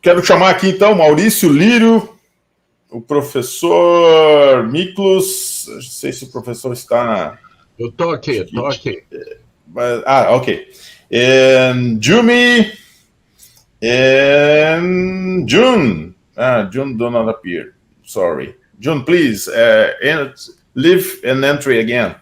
Quero chamar aqui, então, Maurício Lírio, o professor Miklos. Não sei se o professor está na... Eu estou aqui. Ok. Jumi and June. June do not appear. Sorry. June, please, leave and entry again.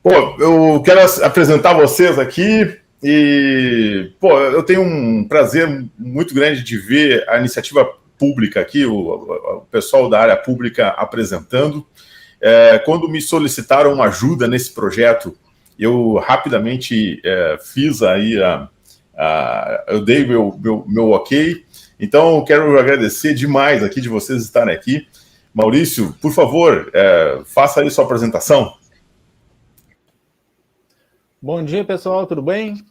Pô, eu quero apresentar vocês aqui e, eu tenho um prazer muito grande de ver a iniciativa pública aqui, o pessoal da área pública apresentando. Quando me solicitaram uma ajuda nesse projeto, eu rapidamente fiz aí, eu dei meu ok. Então, eu quero agradecer demais aqui de vocês estarem aqui. Maurício, por favor, faça aí sua apresentação. Bom dia, pessoal, tudo bem?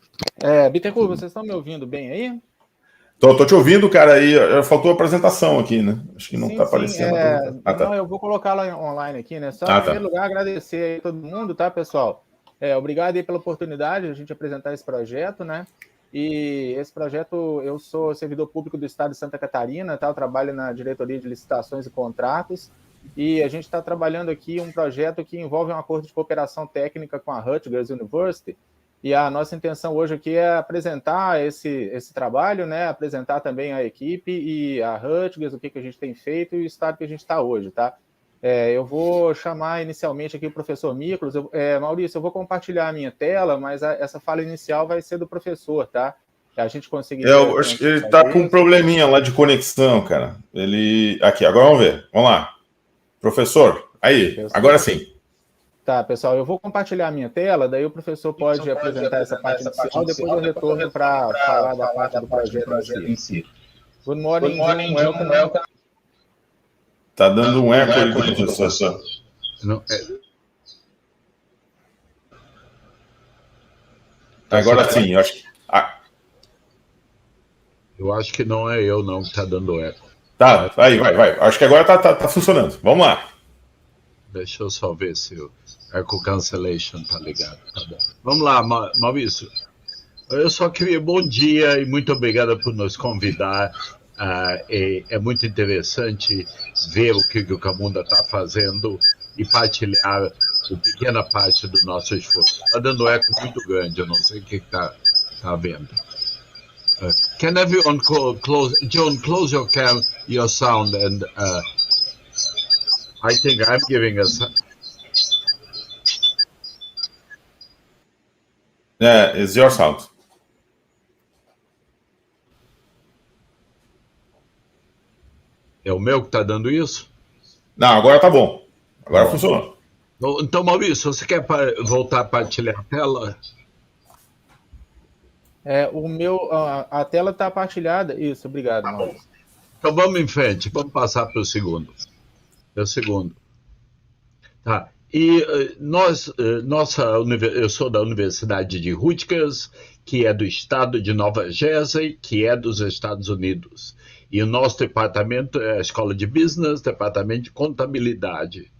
Bittencourt, vocês estão me ouvindo bem aí? Tô te ouvindo, cara, e faltou a apresentação aqui, né? Acho que não está aparecendo. Não, eu vou colocá-la online aqui, né? Só, em primeiro lugar, agradecer aí a todo mundo, tá, pessoal? Obrigado aí pela oportunidade de a gente apresentar esse projeto, né? E esse projeto, eu sou servidor público do Estado de Santa Catarina, tá? Eu trabalho na Diretoria de Licitações e Contratos, e a gente está trabalhando aqui um projeto que envolve um acordo de cooperação técnica com a Rutgers University, e a nossa intenção hoje aqui é apresentar esse trabalho, né? Apresentar também a equipe e a Rutgers, o que a gente tem feito e o estado que a gente está hoje, tá? Eu vou chamar inicialmente aqui o professor Miklos. Maurício, eu vou compartilhar a minha tela, mas essa fala inicial vai ser do professor, tá? A gente conseguir... Eu acho que ele está com um probleminha lá de conexão, cara. Aqui, agora vamos ver. Vamos lá. Professor, aí, agora sim. Tá, pessoal, eu vou compartilhar a minha tela, daí o professor pode apresentar essa parte inicial, depois eu retorno para falar da parte do projeto em si. Good morning, welcome. Tá dando um eco aí, professor. Não, Agora sim, eu acho que... Eu acho que não é eu, não, que está dando eco. Tá, aí, vai. Acho que agora tá funcionando. Vamos lá. Deixa eu só ver se o Echo Cancellation tá ligado. Tá bom. Vamos lá, Maurício. Eu só queria bom dia e muito obrigado por nos convidar. É muito interessante ver o que o Camunda está fazendo e partilhar uma pequena parte do nosso esforço. Está dando eco muito grande, eu não sei o que está vendo. Can everyone close your sound and I think I'm giving us. It's your sound. É o meu que está dando isso? Não, agora tá bom. Agora funcionou. Então, Maurício, você quer voltar a partilhar a tela? A tela está partilhada. Isso, obrigado, Maurício. Então vamos em frente, vamos passar para o segundo. Tá. E eu sou da Universidade de Rutgers, que é do estado de Nova Jersey, que é dos Estados Unidos. E o nosso departamento é a Escola de Business, departamento de contabilidade.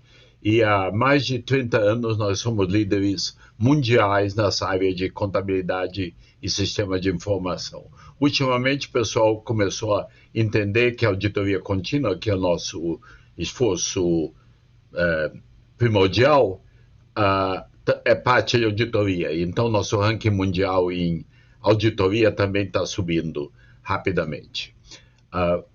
E há mais de 30 anos nós somos líderes mundiais nessa área de contabilidade e sistema de informação. Ultimamente o pessoal começou a entender que a auditoria contínua, que é o nosso esforço primordial, é parte de auditoria. Então nosso ranking mundial em auditoria também está subindo rapidamente.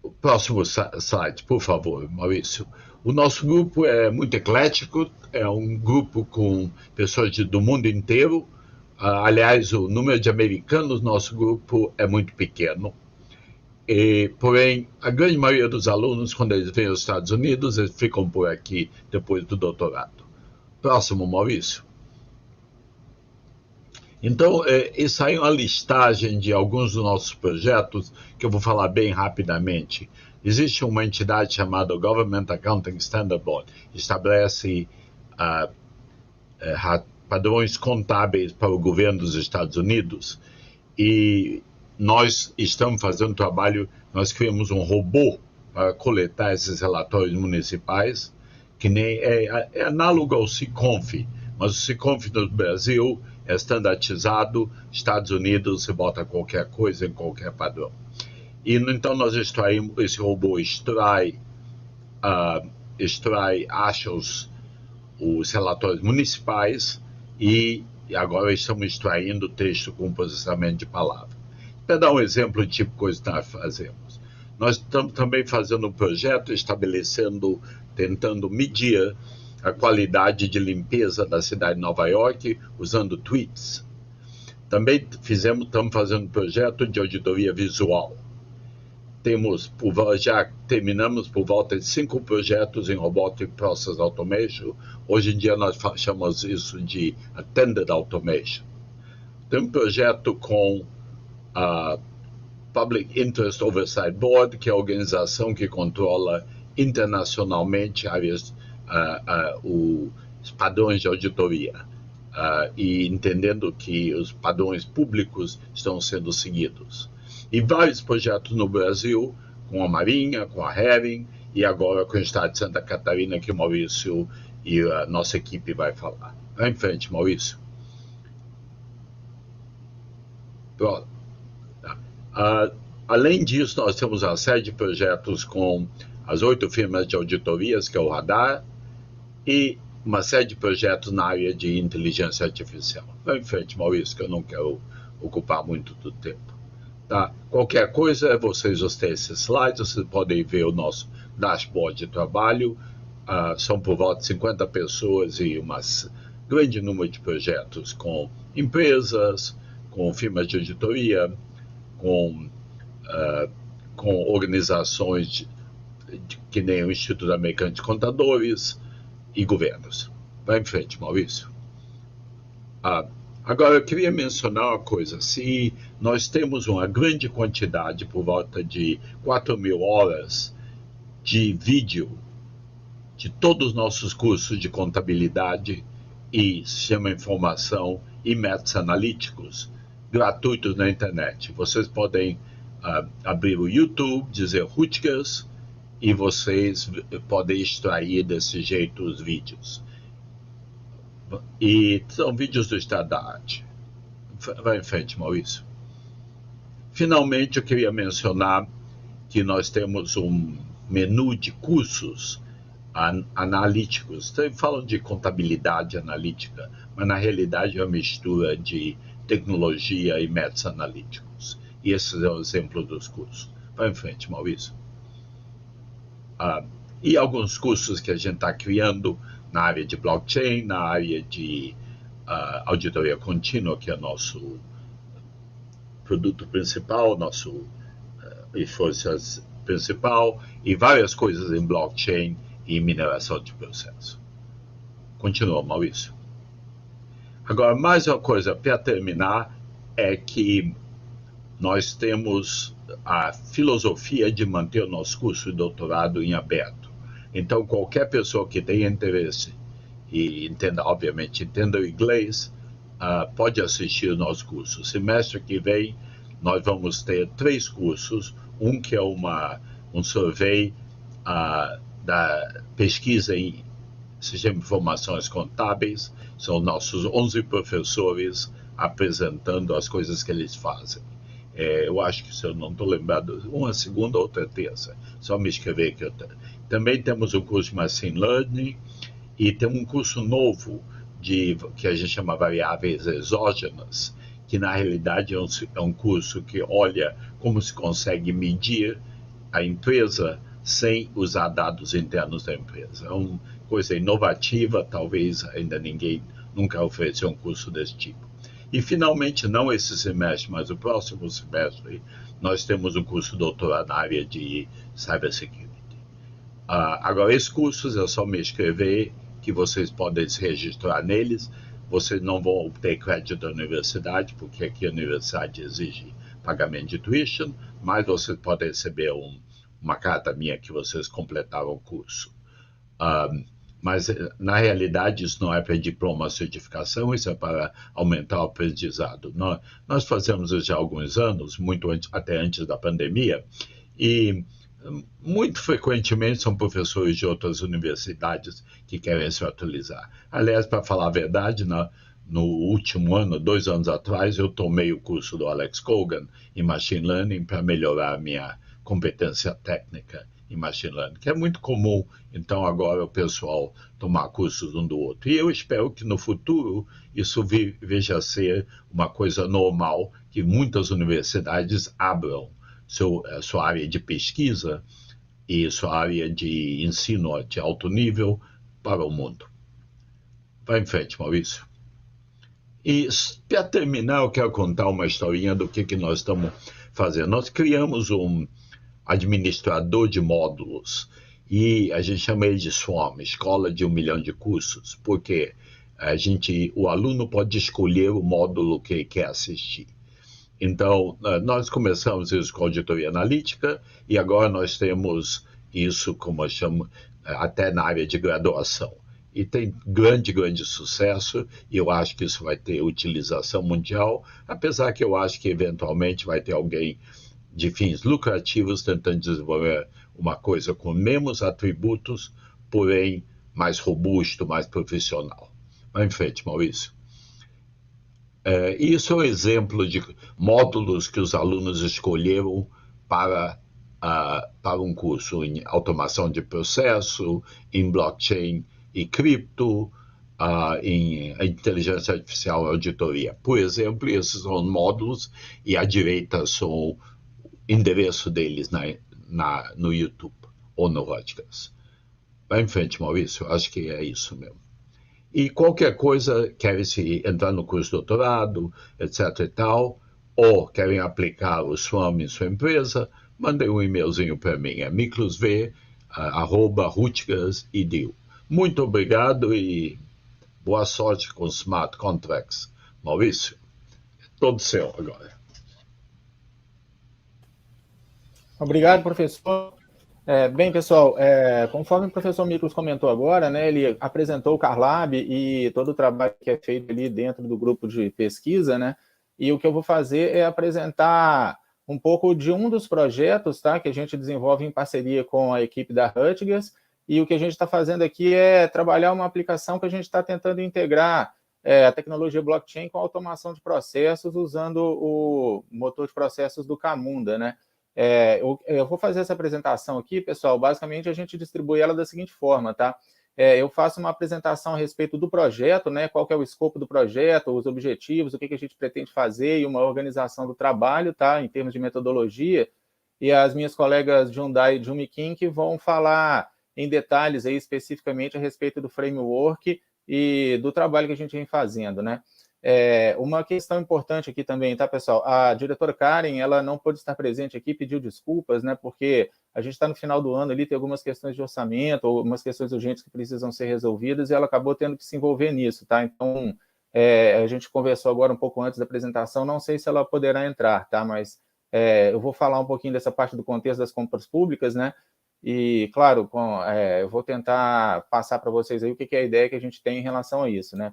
O próximo slide, por favor, Maurício. O nosso grupo é muito eclético, é um grupo com pessoas do mundo inteiro. Aliás, o número de americanos no nosso grupo é muito pequeno. Porém, a grande maioria dos alunos, quando eles vêm aos Estados Unidos, eles ficam por aqui depois do doutorado. Próximo, Maurício. Então, isso aí é uma listagem de alguns dos nossos projetos, que eu vou falar bem rapidamente. Existe uma entidade chamada Government Accounting Standard Board, que estabelece padrões contábeis para o governo dos Estados Unidos, e nós estamos fazendo um trabalho, nós criamos um robô para coletar esses relatórios municipais, que nem é análogo ao SICONF, mas o SICONF no Brasil é standardizado, Estados Unidos você bota qualquer coisa em qualquer padrão. E então nós extraímos, esse robô acha os relatórios municipais e agora estamos extraindo texto com processamento de palavra. Para dar um exemplo de tipo de coisa que nós fazemos, nós estamos também fazendo um projeto tentando medir a qualidade de limpeza da cidade de Nova York usando tweets. Também estamos fazendo um projeto de auditoria visual. Já terminamos por volta de 5 projetos em Robotic Process Automation. Hoje em dia nós chamamos isso de Attended Automation. Tem um projeto com a Public Interest Oversight Board, que é a organização que controla internacionalmente os padrões de auditoria, e entendendo que os padrões públicos estão sendo seguidos. E vários projetos no Brasil, com a Marinha, com a Hering, e agora com o Estado de Santa Catarina, que o Maurício e a nossa equipe vai falar. Vai em frente, Maurício. Pronto. Além disso, nós temos uma série de projetos com as 8 firmas de auditorias, que é o Radar, e uma série de projetos na área de inteligência artificial. Vai em frente, Maurício, que eu não quero ocupar muito do tempo. Tá? Qualquer coisa, vocês têm esses slides, vocês podem ver o nosso dashboard de trabalho. São por volta de 50 pessoas e um grande número de projetos com empresas, com firmas de auditoria, com organizações que nem o Instituto Americano de Contadores e governos. Vai em frente, Maurício. Agora, eu queria mencionar uma coisa. Se nós temos uma grande quantidade, por volta de 4.000 horas de vídeo de todos os nossos cursos de contabilidade e sistema de informação e métodos analíticos gratuitos na internet. Vocês podem abrir o YouTube, dizer Rutgers, e vocês podem extrair desse jeito os vídeos. E são vídeos do estado da arte. Vai em frente, Maurício. Finalmente, eu queria mencionar que nós temos um menu de cursos analíticos. Falam de contabilidade analítica, mas na realidade é uma mistura de tecnologia e métodos analíticos. E esse é o exemplo dos cursos. Vai em frente, Maurício. E alguns cursos que a gente está criando na área de blockchain, na área de auditoria contínua, que é o nosso produto principal, nosso esforço principal, e várias coisas em blockchain e mineração de processo. Continua, Maurício. Agora, mais uma coisa para terminar é que nós temos a filosofia de manter o nosso curso de doutorado em aberto. Então, qualquer pessoa que tenha interesse e entenda o inglês, pode assistir o nosso curso. Semestre que vem, nós vamos ter 3 cursos. Um que é um survey da pesquisa em sistema de informações contábeis. São nossos 11 professores apresentando as coisas que eles fazem. Eu acho que, se eu não estou lembrado, uma segunda ou outra terça. Só me escrever que eu tenho. Também temos um curso de Machine Learning e temos um curso novo que a gente chama variáveis exógenas, que na realidade é um curso que olha como se consegue medir a empresa sem usar dados internos da empresa. É uma coisa inovativa, talvez ainda ninguém nunca ofereceu um curso desse tipo. E finalmente, não esse semestre, mas o próximo semestre, nós temos um curso doutorado na área de Cybersecurity. Agora, esses cursos é só me escrever, que vocês podem se registrar neles. Vocês não vão obter crédito da universidade, porque aqui a universidade exige pagamento de tuition, mas vocês podem receber uma carta minha que vocês completaram o curso. Mas, na realidade, isso não é para diploma ou certificação, isso é para aumentar o aprendizado. Nós fazemos isso já há alguns anos, até antes da pandemia, e muito frequentemente são professores de outras universidades que querem se atualizar. Aliás, para falar a verdade, no último ano, 2 anos atrás, eu tomei o curso do Alex Kogan em Machine Learning para melhorar a minha competência técnica em Machine Learning, que é muito comum, então, agora o pessoal tomar cursos um do outro. E eu espero que no futuro isso veja a ser uma coisa normal, que muitas universidades abram sua área de pesquisa e sua área de ensino de alto nível para o mundo. Vai em frente, Maurício. E para terminar, eu quero contar uma historinha do que nós estamos fazendo. Nós criamos um administrador de módulos e a gente chama ele de SWAM, Escola de 1 milhão de cursos, porque o aluno pode escolher o módulo que ele quer assistir. Então, nós começamos isso com auditoria analítica e agora nós temos isso, como eu chamo, até na área de graduação. E tem grande sucesso, e eu acho que isso vai ter utilização mundial, apesar que eu acho que eventualmente vai ter alguém de fins lucrativos tentando desenvolver uma coisa com menos atributos, porém mais robusto, mais profissional. Vai em frente, Maurício. Isso é um exemplo de módulos que os alunos escolheram para um curso em automação de processo, em blockchain e cripto, em inteligência artificial e auditoria. Por exemplo, esses são módulos e à direita são o endereço deles no YouTube ou no Rodcast. Vai em frente, Maurício. Acho que é isso mesmo. E qualquer coisa, querem se entrar no curso de doutorado, etc. e tal, ou querem aplicar o SWAM em sua empresa, mandem um e-mailzinho para mim, é miklusv@rutgers.edu. Muito obrigado e boa sorte com Smart Contracts. Maurício, todo seu agora. Obrigado, professor. Bem, pessoal, conforme o professor Miklos comentou agora, né, ele apresentou o Carlab e todo o trabalho que é feito ali dentro do grupo de pesquisa, né, e o que eu vou fazer é apresentar um pouco de um dos projetos, tá, que a gente desenvolve em parceria com a equipe da Rutgers, e o que a gente está fazendo aqui é trabalhar uma aplicação que a gente está tentando integrar a tecnologia blockchain com a automação de processos usando o motor de processos do Camunda, né. Eu vou fazer essa apresentação aqui, pessoal. Basicamente, a gente distribui ela da seguinte forma, tá? Eu faço uma apresentação a respeito do projeto, né? Qual que é o escopo do projeto, os objetivos, o que a gente pretende fazer e uma organização do trabalho, tá? Em termos de metodologia. E as minhas colegas Jundai e Jumi Kim que vão falar em detalhes aí, especificamente a respeito do framework e do trabalho que a gente vem fazendo, né? Uma questão importante aqui também, tá, pessoal? A diretora Karen, ela não pôde estar presente aqui, pediu desculpas, né, porque a gente está no final do ano ali, tem algumas questões de orçamento, algumas questões urgentes que precisam ser resolvidas, e ela acabou tendo que se envolver nisso, tá? Então, a gente conversou agora um pouco antes da apresentação, não sei se ela poderá entrar, tá? Mas eu vou falar um pouquinho dessa parte do contexto das compras públicas, né? E, claro, eu vou tentar passar para vocês aí o que é a ideia que a gente tem em relação a isso, né?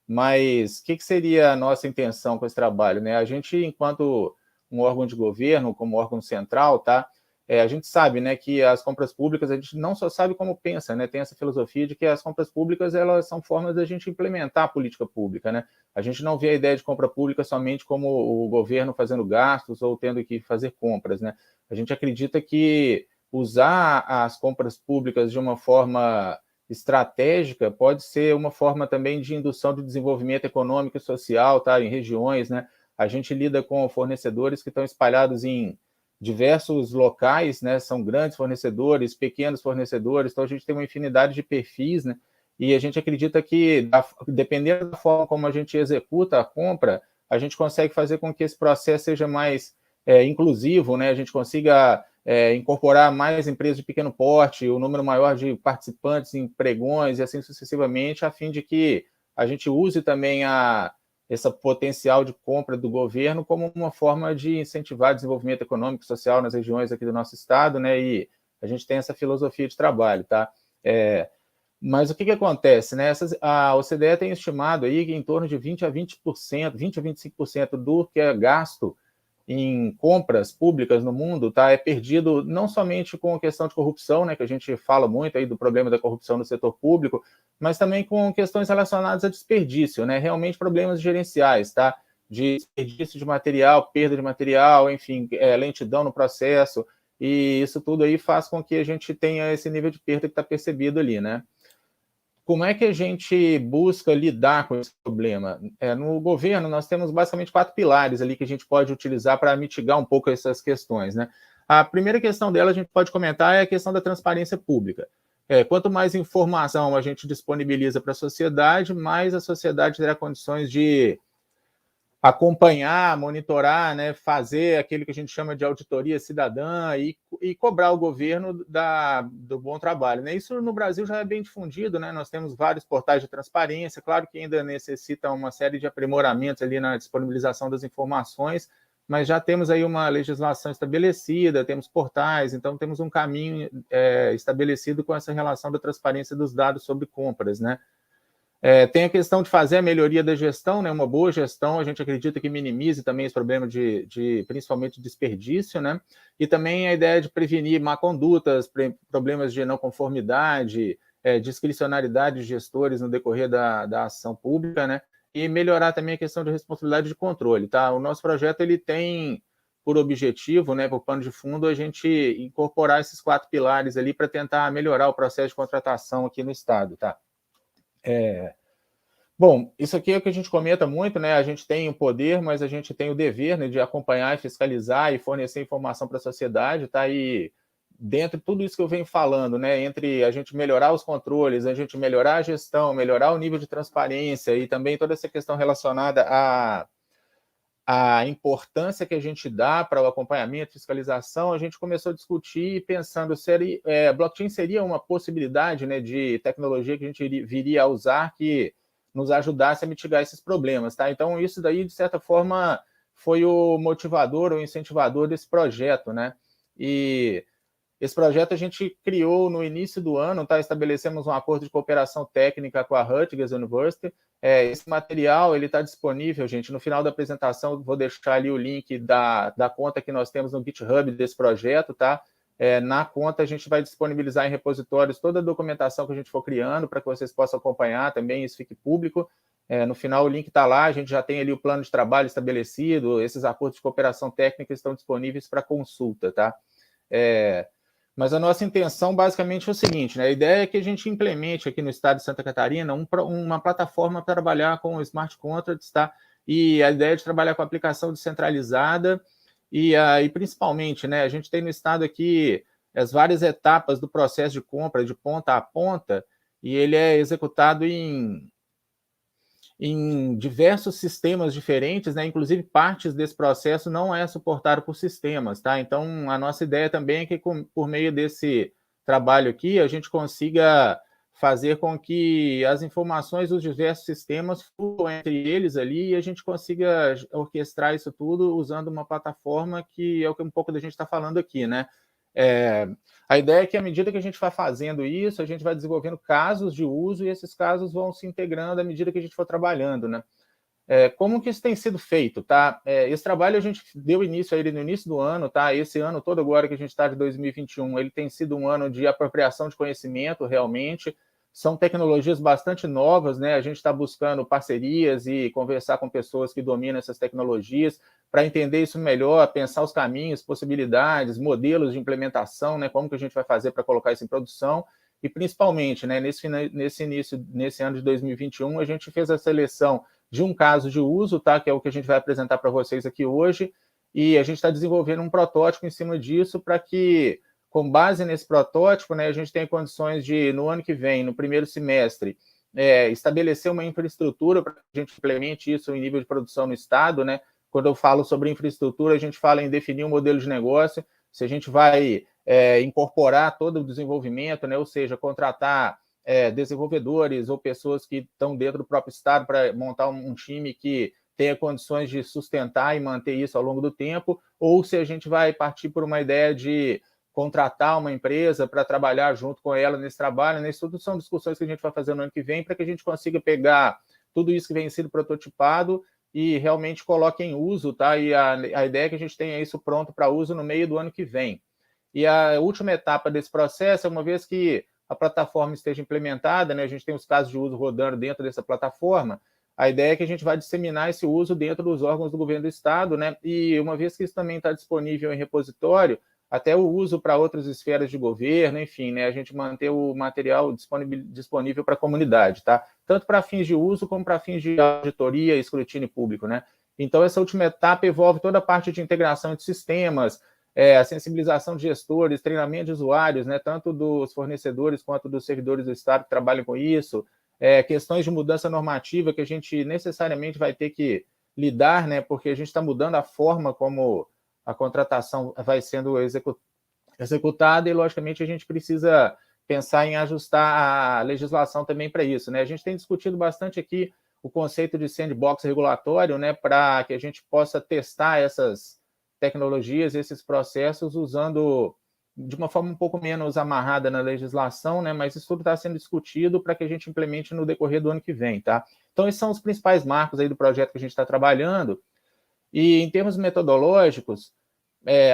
Mas o que seria a nossa intenção com esse trabalho, né? A gente, enquanto um órgão de governo, como órgão central, tá? A gente sabe, né, que as compras públicas, a gente não só sabe como pensa, né? Tem essa filosofia de que as compras públicas, elas são formas da gente implementar a política pública, né? A gente não vê a ideia de compra pública somente como o governo fazendo gastos ou tendo que fazer compras, né? A gente acredita que usar as compras públicas de uma forma estratégica pode ser uma forma também de indução de desenvolvimento econômico e social, tá, em regiões, né? A gente lida com fornecedores que estão espalhados em diversos locais, né? São grandes fornecedores, pequenos fornecedores, então a gente tem uma infinidade de perfis, né? E a gente acredita que, dependendo da forma como a gente executa a compra, a gente consegue fazer com que esse processo seja mais inclusivo, né? A gente consiga incorporar mais empresas de pequeno porte, o número maior de participantes em pregões e assim sucessivamente, a fim de que a gente use também esse potencial de compra do governo como uma forma de incentivar o desenvolvimento econômico e social nas regiões aqui do nosso estado, né? E a gente tem essa filosofia de trabalho, tá? Mas o que acontece, né? A OCDE tem estimado aí que em torno de 20 a 25% do que é gasto em compras públicas no mundo, tá, é perdido não somente com a questão de corrupção, né, que a gente fala muito aí do problema da corrupção no setor público, mas também com questões relacionadas a desperdício, né, realmente problemas gerenciais, tá, de desperdício de material, perda de material, enfim, lentidão no processo, e isso tudo aí faz com que a gente tenha esse nível de perda que está percebido ali, né. Como é que a gente busca lidar com esse problema? No governo, nós temos basicamente 4 pilares ali que a gente pode utilizar para mitigar um pouco essas questões, né? A primeira questão dela, a gente pode comentar, é a questão da transparência pública. Quanto mais informação a gente disponibiliza para a sociedade, mais a sociedade terá condições de acompanhar, monitorar, né, fazer aquilo que a gente chama de auditoria cidadã e cobrar o governo do bom trabalho, né? Isso no Brasil já é bem difundido, né? Nós temos vários portais de transparência, claro que ainda necessita uma série de aprimoramentos ali na disponibilização das informações, mas já temos aí uma legislação estabelecida, temos portais, então temos um caminho estabelecido com essa relação da transparência dos dados sobre compras, né? Tem a questão de fazer a melhoria da gestão, né? Uma boa gestão, a gente acredita que minimize também esse problema de principalmente desperdício, né? E também a ideia de prevenir má condutas, problemas de não conformidade, discricionariedade de gestores no decorrer da ação pública, né? E melhorar também a questão de responsabilidade de controle, tá? O nosso projeto ele tem por objetivo, né, por pano de fundo, a gente incorporar esses 4 pilares ali para tentar melhorar o processo de contratação aqui no estado, tá? Bom, isso aqui é o que a gente comenta muito, né? A gente tem o poder, mas a gente tem o dever, né, de acompanhar e fiscalizar e fornecer informação para a sociedade, tá? E dentro de tudo isso que eu venho falando, né, entre a gente melhorar os controles, a gente melhorar a gestão, melhorar o nível de transparência e também toda essa questão relacionada à importância que a gente dá para o acompanhamento, fiscalização, a gente começou a discutir pensando se blockchain seria uma possibilidade, né, de tecnologia que a gente viria a usar que nos ajudasse a mitigar esses problemas, tá? Então, isso daí, de certa forma, foi o motivador, o incentivador desse projeto, né? E esse projeto a gente criou no início do ano, tá? Estabelecemos um acordo de cooperação técnica com a Rutgers University. Esse material ele está disponível, gente. No final da apresentação, vou deixar ali o link da conta que nós temos no GitHub desse projeto, tá? Na conta, a gente vai disponibilizar em repositórios toda a documentação que a gente for criando para que vocês possam acompanhar também, isso fique público. No final, o link está lá, a gente já tem ali o plano de trabalho estabelecido, esses acordos de cooperação técnica estão disponíveis para consulta, tá? Mas a nossa intenção, basicamente, é o seguinte, né? A ideia é que a gente implemente aqui no estado de Santa Catarina uma plataforma para trabalhar com smart contracts, tá? E a ideia é de trabalhar com aplicação descentralizada e principalmente, né? A gente tem no estado aqui as várias etapas do processo de compra de ponta a ponta e ele é executado em diversos sistemas diferentes, né? Inclusive partes desse processo não é suportado por sistemas, tá? Então, a nossa ideia também é que por meio desse trabalho aqui, a gente consiga fazer com que as informações dos diversos sistemas fluam entre eles ali e a gente consiga orquestrar isso tudo usando uma plataforma que é o que um pouco da gente está falando aqui, né? A ideia é que, à medida que a gente vai fazendo isso, a gente vai desenvolvendo casos de uso e esses casos vão se integrando à medida que a gente for trabalhando, né? Como que isso tem sido feito, tá? Esse trabalho a gente deu início a ele no início do ano, tá? Esse ano todo agora que a gente está de 2021, ele tem sido um ano de apropriação de conhecimento, realmente. São tecnologias bastante novas, né? A gente está buscando parcerias e conversar com pessoas que dominam essas tecnologias para entender isso melhor, pensar os caminhos, possibilidades, modelos de implementação, né? Como que a gente vai fazer para colocar isso em produção e, principalmente, né? Nesse ano de 2021, a gente fez a seleção de um caso de uso, tá? Que é o que a gente vai apresentar para vocês aqui hoje, e a gente está desenvolvendo um protótipo em cima disso para que, com base nesse protótipo, né, a gente tenha condições de, no ano que vem, no primeiro semestre, estabelecer uma infraestrutura para que a gente implemente isso em nível de produção no estado, né? Quando eu falo sobre infraestrutura, a gente fala em definir um modelo de negócio, se a gente vai incorporar todo o desenvolvimento, né? Ou seja, contratar desenvolvedores ou pessoas que estão dentro do próprio estado para montar um time que tenha condições de sustentar e manter isso ao longo do tempo, ou se a gente vai partir por uma ideia de contratar uma empresa para trabalhar junto com ela nesse trabalho, né? Isso tudo são discussões que a gente vai fazer no ano que vem para que a gente consiga pegar tudo isso que vem sendo prototipado e realmente coloque em uso, tá? E a ideia é que a gente tenha isso pronto para uso no meio do ano que vem. E a última etapa desse processo é, uma vez que a plataforma esteja implementada, né, a gente tem os casos de uso rodando dentro dessa plataforma, a ideia é que a gente vai disseminar esse uso dentro dos órgãos do governo do Estado, né, e uma vez que isso também está disponível em repositório, até o uso para outras esferas de governo, enfim, né, a gente manter o material disponível para a comunidade, tá? Tanto para fins de uso como para fins de auditoria e escrutínio público, né? Então, essa última etapa envolve toda a parte de integração de sistemas, a sensibilização de gestores, treinamento de usuários, né, tanto dos fornecedores quanto dos servidores do Estado que trabalham com isso, questões de mudança normativa que a gente necessariamente vai ter que lidar, né, porque a gente está mudando a forma como a contratação vai sendo executada e, logicamente, a gente precisa pensar em ajustar a legislação também para isso, né? A gente tem discutido bastante aqui o conceito de sandbox regulatório, né, para que a gente possa testar essas tecnologias, esses processos, usando de uma forma um pouco menos amarrada na legislação, né, mas isso tudo está sendo discutido para que a gente implemente no decorrer do ano que vem, tá? Então, esses são os principais marcos aí do projeto que a gente está trabalhando. E, em termos metodológicos,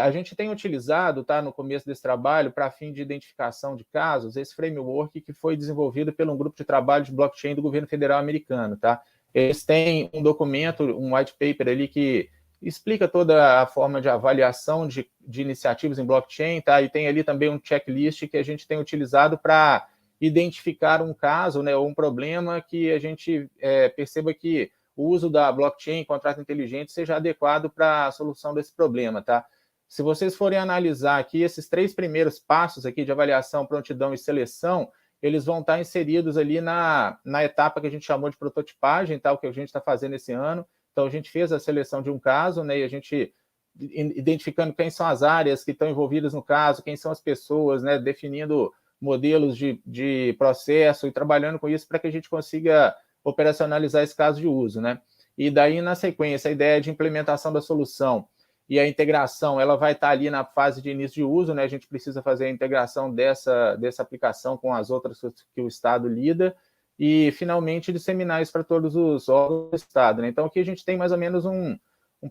a gente tem utilizado, tá, no começo desse trabalho, para fim de identificação de casos, esse framework que foi desenvolvido por um grupo de trabalho de blockchain do governo federal americano, tá? Eles têm um documento, um white paper ali que explica toda a forma de avaliação de iniciativas em blockchain, tá? E tem ali também um checklist que a gente tem utilizado para identificar um caso, né, ou um problema que a gente perceba que o uso da blockchain, contrato inteligente, seja adequado para a solução desse problema, tá? Se vocês forem analisar aqui, esses 3 primeiros passos aqui de avaliação, prontidão e seleção, eles vão estar inseridos ali na etapa que a gente chamou de prototipagem, tá? O que a gente está fazendo esse ano. Então, a gente fez a seleção de um caso, né? E a gente, identificando quem são as áreas que estão envolvidas no caso, quem são as pessoas, né? Definindo modelos de processo e trabalhando com isso para que a gente consiga operacionalizar esse caso de uso, né? E daí, na sequência, a ideia de implementação da solução e a integração, ela vai estar ali na fase de início de uso, né? A gente precisa fazer a integração dessa aplicação com as outras que o Estado lida e, finalmente, disseminar isso para todos os órgãos do Estado, né? Então, aqui a gente tem mais ou menos um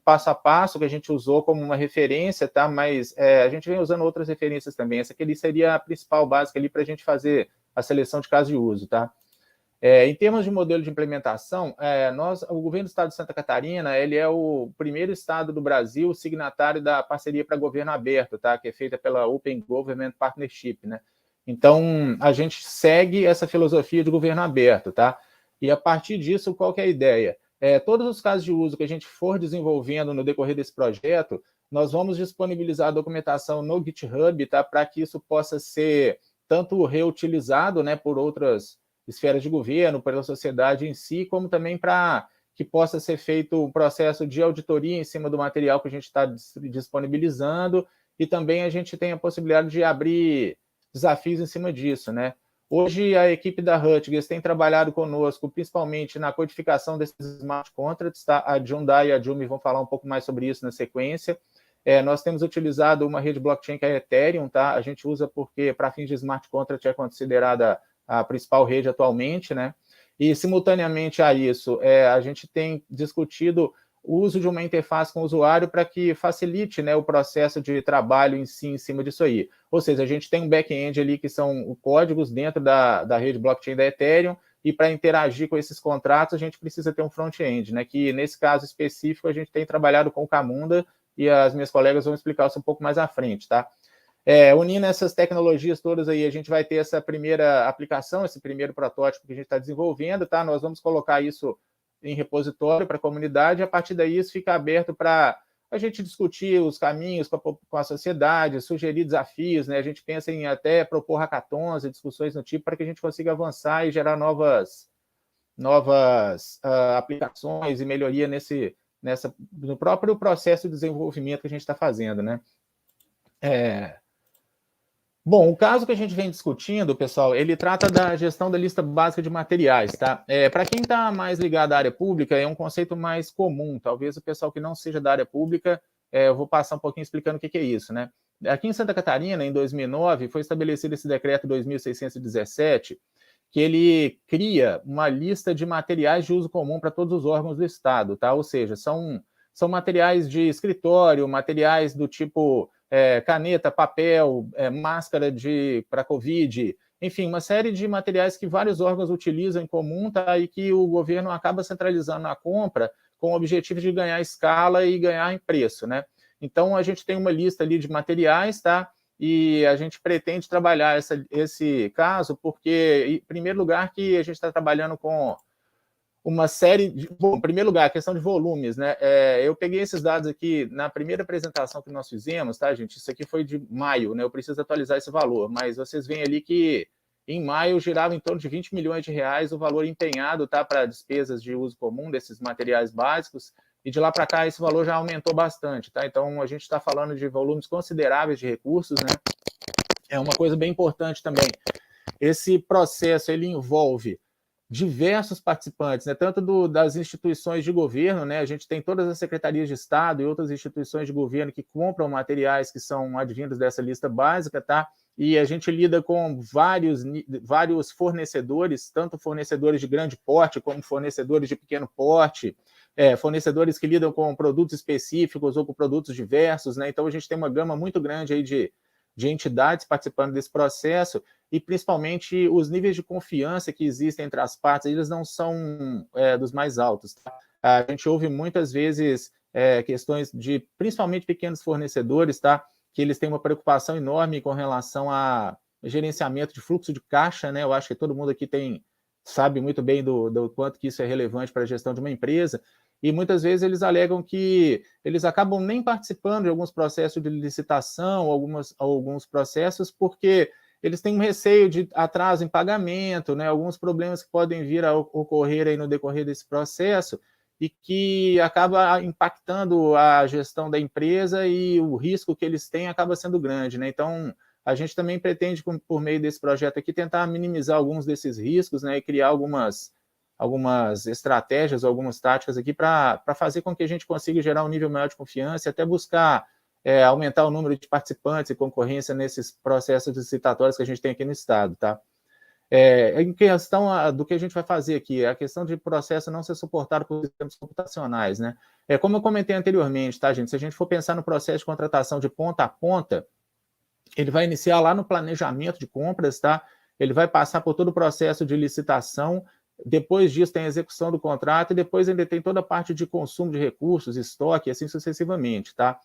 passo a passo que a gente usou como uma referência, tá? Mas a gente vem usando outras referências também. Essa aqui seria a principal básica ali para a gente fazer a seleção de casos de uso, tá? Em termos de modelo de implementação, o governo do Estado de Santa Catarina, ele é o primeiro estado do Brasil signatário da parceria para governo aberto, tá? Que é feita pela Open Government Partnership, né? Então, a gente segue essa filosofia de governo aberto, tá? E, a partir disso, qual que é a ideia? Todos os casos de uso que a gente for desenvolvendo no decorrer desse projeto, nós vamos disponibilizar a documentação no GitHub, tá? Para que isso possa ser tanto reutilizado, né, por outras esferas de governo, pela sociedade em si, como também para que possa ser feito um processo de auditoria em cima do material que a gente está disponibilizando, e também a gente tem a possibilidade de abrir desafios em cima disso, né? Hoje, a equipe da Hutchins tem trabalhado conosco, principalmente na codificação desses smart contracts, tá? A Jundai e a Jumi vão falar um pouco mais sobre isso na sequência. Nós temos utilizado uma rede blockchain que é a Ethereum, tá? A gente usa porque, para fins de smart contract, é considerada a principal rede atualmente, né? E, simultaneamente a isso, a gente tem discutido o uso de uma interface com o usuário para que facilite, né, o processo de trabalho em si, em cima disso aí. Ou seja, a gente tem um back-end ali que são códigos dentro da rede blockchain da Ethereum, e para interagir com esses contratos, a gente precisa ter um front-end, né? Que, nesse caso específico, a gente tem trabalhado com o Camunda, e as minhas colegas vão explicar isso um pouco mais à frente, tá? Unindo essas tecnologias todas aí, a gente vai ter essa primeira aplicação, esse primeiro protótipo que a gente está desenvolvendo, tá? Nós vamos colocar isso em repositório para a comunidade, e, a partir daí, isso fica aberto para a gente discutir os caminhos com a sociedade, sugerir desafios, né? A gente pensa em até propor hackathons e discussões do tipo para que a gente consiga avançar e gerar novas aplicações e melhoria no próprio processo de desenvolvimento que a gente está fazendo, né? Bom, o caso que a gente vem discutindo, pessoal, ele trata da gestão da lista básica de materiais, tá? Para quem está mais ligado à área pública, é um conceito mais comum. Talvez o pessoal que não seja da área pública, eu vou passar um pouquinho explicando o que é isso, né? Aqui em Santa Catarina, em 2009, foi estabelecido esse decreto 2617, que ele cria uma lista de materiais de uso comum para todos os órgãos do Estado, tá? Ou seja, são materiais de escritório, materiais do tipo caneta, papel, máscara para Covid, enfim, uma série de materiais que vários órgãos utilizam em comum, tá? E que o governo acaba centralizando na compra com o objetivo de ganhar escala e ganhar em preço, né? Então, a gente tem uma lista ali de materiais, tá? E a gente pretende trabalhar esse caso porque, em primeiro lugar, que a gente está trabalhando com uma série de... Bom, em primeiro lugar, a questão de volumes, né? Eu peguei esses dados aqui na primeira apresentação que nós fizemos, tá, gente? Isso aqui foi de maio, né? Eu preciso atualizar esse valor, mas vocês veem ali que em maio girava em torno de 20 milhões de reais o valor empenhado, tá, para despesas de uso comum desses materiais básicos, e de lá para cá esse valor já aumentou bastante, tá? Então a gente está falando de volumes consideráveis de recursos, né? É uma coisa bem importante também. Esse processo ele envolve diversos participantes, né? Tanto das instituições de governo, né? A gente tem todas as secretarias de Estado e outras instituições de governo que compram materiais que são advindos dessa lista básica, tá? E a gente lida com vários fornecedores, tanto fornecedores de grande porte como fornecedores de pequeno porte, fornecedores que lidam com produtos específicos ou com produtos diversos, né? Então a gente tem uma gama muito grande aí de entidades participando desse processo, e principalmente os níveis de confiança que existem entre as partes, eles não são dos mais altos. Tá? A gente ouve muitas vezes questões de, principalmente pequenos fornecedores, tá? Que eles têm uma preocupação enorme com relação a gerenciamento de fluxo de caixa, né? Eu acho que todo mundo aqui sabe muito bem do quanto que isso é relevante para a gestão de uma empresa, e muitas vezes eles alegam que eles acabam nem participando de alguns processos de licitação, alguns processos, porque eles têm um receio de atraso em pagamento, né? Alguns problemas que podem vir a ocorrer aí no decorrer desse processo, e que acaba impactando a gestão da empresa, e o risco que eles têm acaba sendo grande, né? Então, a gente também pretende, por meio desse projeto aqui, tentar minimizar alguns desses riscos, né? E criar algumas estratégias, algumas táticas aqui para fazer com que a gente consiga gerar um nível maior de confiança e até buscar aumentar o número de participantes e concorrência nesses processos licitatórios que a gente tem aqui no Estado, tá? Em questão do que a gente vai fazer aqui, a questão de processo não ser suportado por sistemas computacionais, né? Como eu comentei anteriormente, tá, gente? Se a gente for pensar no processo de contratação de ponta a ponta, ele vai iniciar lá no planejamento de compras, tá? Ele vai passar por todo o processo de licitação, depois disso tem a execução do contrato, e depois ainda tem toda a parte de consumo de recursos, estoque, assim sucessivamente, tá?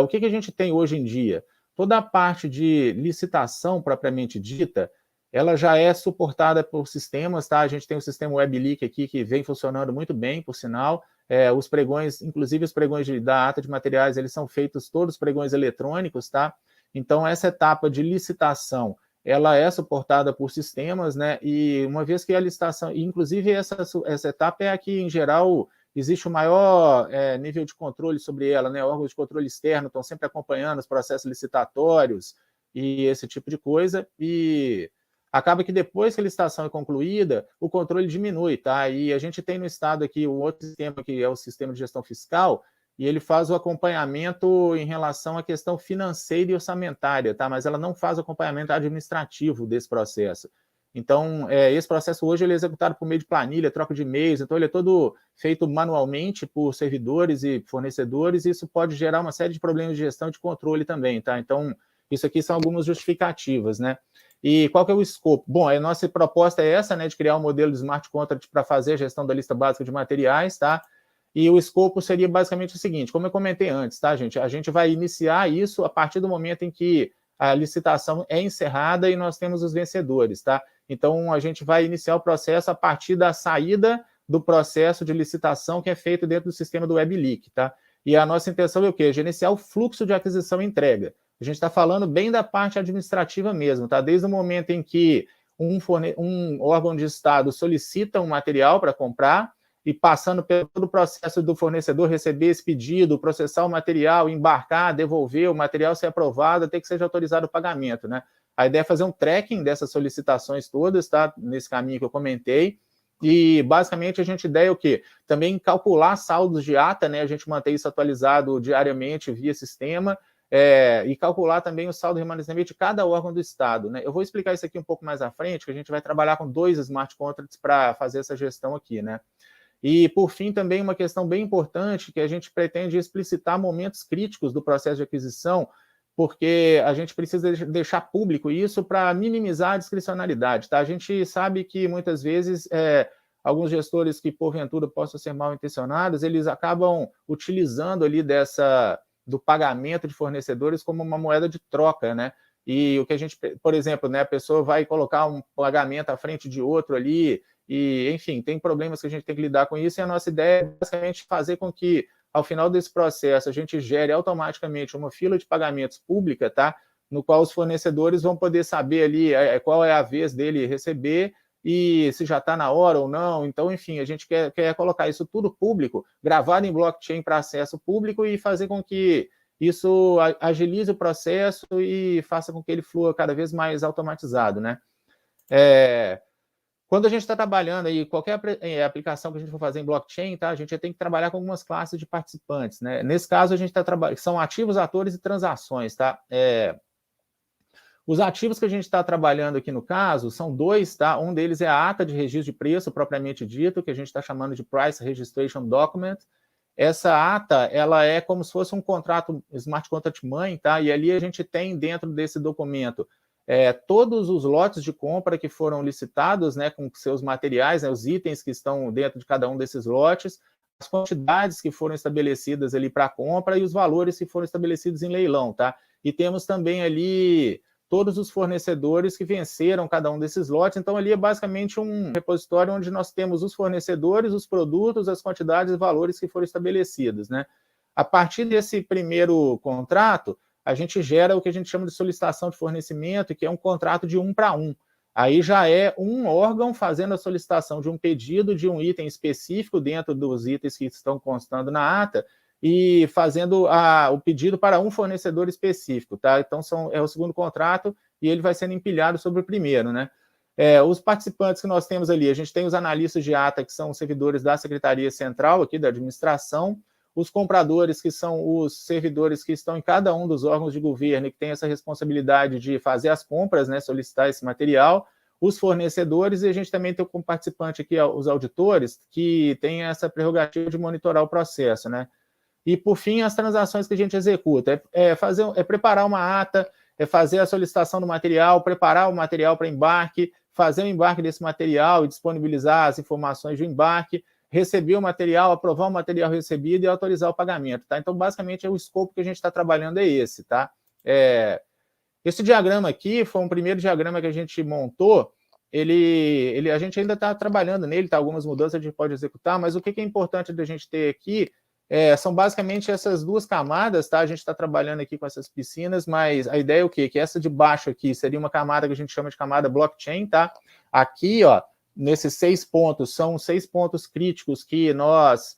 O que a gente tem hoje em dia? Toda a parte de licitação propriamente dita, ela já é suportada por sistemas, tá? A gente tem o sistema WebLeak aqui, que vem funcionando muito bem, por sinal. Os pregões, inclusive os pregões da ata de materiais, eles são feitos todos pregões eletrônicos, tá? Então, essa etapa de licitação, ela é suportada por sistemas, né? E uma vez que a licitação, inclusive essa etapa é a que, em geral, existe o maior nível de controle sobre ela, né? Órgãos de controle externo estão sempre acompanhando os processos licitatórios e esse tipo de coisa, e acaba que depois que a licitação é concluída, o controle diminui, tá? E a gente tem no Estado aqui um outro sistema, que é o sistema de gestão fiscal, e ele faz o acompanhamento em relação à questão financeira e orçamentária, tá? Mas ela não faz o acompanhamento administrativo desse processo. Então, esse processo hoje ele é executado por meio de planilha, troca de e-mails, então ele é todo feito manualmente por servidores e fornecedores, e isso pode gerar uma série de problemas de gestão e de controle também, tá? Então, isso aqui são algumas justificativas, né? E qual que é o escopo? Bom, a nossa proposta é essa, né, de criar um modelo de smart contract para fazer a gestão da lista básica de materiais, tá? E o escopo seria basicamente o seguinte, como eu comentei antes, tá, gente? A gente vai iniciar isso a partir do momento em que a licitação é encerrada e nós temos os vencedores, tá? Então, a gente vai iniciar o processo a partir da saída do processo de licitação que é feito dentro do sistema do WebLeak, tá? E a nossa intenção é o quê? Gerenciar o fluxo de aquisição e entrega. A gente está falando bem da parte administrativa mesmo, tá? Desde o momento em que um órgão de Estado solicita um material para comprar, e passando pelo todo o processo do fornecedor receber esse pedido, processar o material, embarcar, devolver, o material ser aprovado, até que seja autorizado o pagamento, né? A ideia é fazer um tracking dessas solicitações todas, tá? Nesse caminho que eu comentei. E, basicamente, a ideia é o quê? Também calcular saldos de ata, né? A gente mantém isso atualizado diariamente via sistema, e calcular também o saldo remanescente de cada órgão do Estado, né? Eu vou explicar isso aqui um pouco mais à frente, que a gente vai trabalhar com 2 smart contracts para fazer essa gestão aqui, né? E, por fim, também uma questão bem importante, que a gente pretende explicitar momentos críticos do processo de aquisição, porque a gente precisa deixar público isso para minimizar a discricionalidade, tá? A gente sabe que, muitas vezes, alguns gestores que, porventura, possam ser mal intencionados, eles acabam utilizando ali do pagamento de fornecedores como uma moeda de troca, né? E o que a gente, por exemplo, né, a pessoa vai colocar um pagamento à frente de outro ali, e, enfim, tem problemas que a gente tem que lidar com isso, e a nossa ideia é basicamente fazer com que, ao final desse processo, a gente gere automaticamente uma fila de pagamentos pública, tá? No qual os fornecedores vão poder saber ali qual é a vez dele receber e se já está na hora ou não. Então, enfim, a gente quer colocar isso tudo público, gravado em blockchain para acesso público e fazer com que isso agilize o processo e faça com que ele flua cada vez mais automatizado, né? Quando a gente está trabalhando aí, qualquer aplicação que a gente for fazer em blockchain, tá? A gente tem que trabalhar com algumas classes de participantes, né? Nesse caso, a gente está trabalhando, são ativos, atores e transações, tá? Os ativos que a gente está trabalhando aqui no caso são 2, tá? Um deles é a ata de registro de preço, propriamente dito, que a gente está chamando de Price Registration Document. Essa ata, ela é como se fosse um contrato, Smart Contract mãe, tá? E ali a gente tem dentro desse documento todos os lotes de compra que foram licitados, né, com seus materiais, né, os itens que estão dentro de cada um desses lotes, as quantidades que foram estabelecidas ali para compra e os valores que foram estabelecidos em leilão, tá? E temos também ali todos os fornecedores que venceram cada um desses lotes. Então, ali é basicamente um repositório onde nós temos os fornecedores, os produtos, as quantidades e valores que foram estabelecidos, né? A partir desse primeiro contrato, a gente gera o que a gente chama de solicitação de fornecimento, que é um contrato de 1 para 1. Aí já é um órgão fazendo a solicitação de um pedido de um item específico dentro dos itens que estão constando na ata e fazendo o pedido para um fornecedor específico, tá? Então, é o segundo contrato e ele vai sendo empilhado sobre o primeiro, né? Os participantes que nós temos ali, a gente tem os analistas de ata, que são os servidores da Secretaria Central, aqui da administração, os compradores, que são os servidores que estão em cada um dos órgãos de governo e que tem essa responsabilidade de fazer as compras, né, solicitar esse material, os fornecedores, e a gente também tem como participante aqui os auditores, que tem essa prerrogativa de monitorar o processo, né? E, por fim, as transações que a gente executa. É preparar uma ata, é fazer a solicitação do material, preparar o material para embarque, fazer o embarque desse material e disponibilizar as informações do embarque, receber o material, aprovar o material recebido e autorizar o pagamento, tá? Então, basicamente, o escopo que a gente está trabalhando é esse, tá? Esse diagrama aqui foi um primeiro diagrama que a gente montou, a gente ainda está trabalhando nele, tá? Algumas mudanças a gente pode executar, mas o que é importante da gente ter aqui são basicamente essas 2 camadas, tá? A gente está trabalhando aqui com essas piscinas, mas a ideia é o quê? Que essa de baixo aqui seria uma camada que a gente chama de camada blockchain, tá? Aqui, ó, nesses 6 pontos, são 6 pontos críticos que nós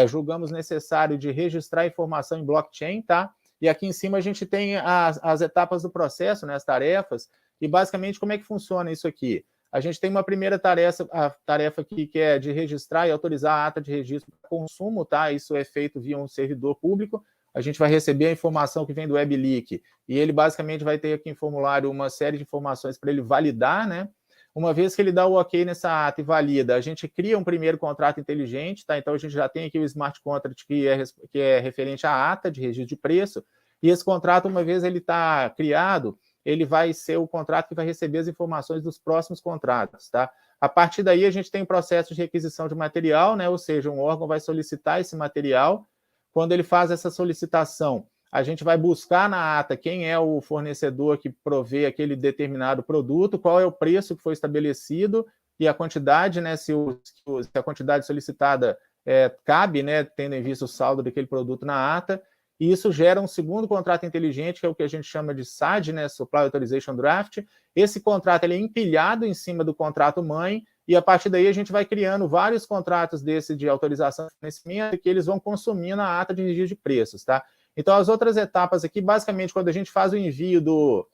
julgamos necessário de registrar informação em blockchain, tá? E aqui em cima a gente tem as etapas do processo, né, as tarefas, e basicamente como é que funciona isso aqui? A gente tem uma primeira tarefa aqui que é de registrar e autorizar a ata de registro para consumo, tá? Isso é feito via um servidor público. A gente vai receber a informação que vem do WebLeak e ele basicamente vai ter aqui em formulário uma série de informações para ele validar, né? Uma vez que ele dá o ok nessa ata e valida, a gente cria um primeiro contrato inteligente, tá? Então a gente já tem aqui o smart contract que é referente à ata de registro de preço, e esse contrato, uma vez ele está criado, ele vai ser o contrato que vai receber as informações dos próximos contratos, tá? A partir daí, a gente tem um processo de requisição de material, né? Ou seja, um órgão vai solicitar esse material. Quando ele faz essa solicitação, a gente vai buscar na ata quem é o fornecedor que provê aquele determinado produto, qual é o preço que foi estabelecido e a quantidade, né? Se a quantidade solicitada cabe, né? Tendo em vista o saldo daquele produto na ata. E isso gera um segundo contrato inteligente, que é o que a gente chama de SAD, né, Supply Authorization Draft. Esse contrato ele é empilhado em cima do contrato mãe, e a partir daí a gente vai criando vários contratos desse de autorização de fornecimento que eles vão consumindo a ata de registro de preços, tá? Então, as outras etapas aqui, basicamente, quando a gente faz o envio do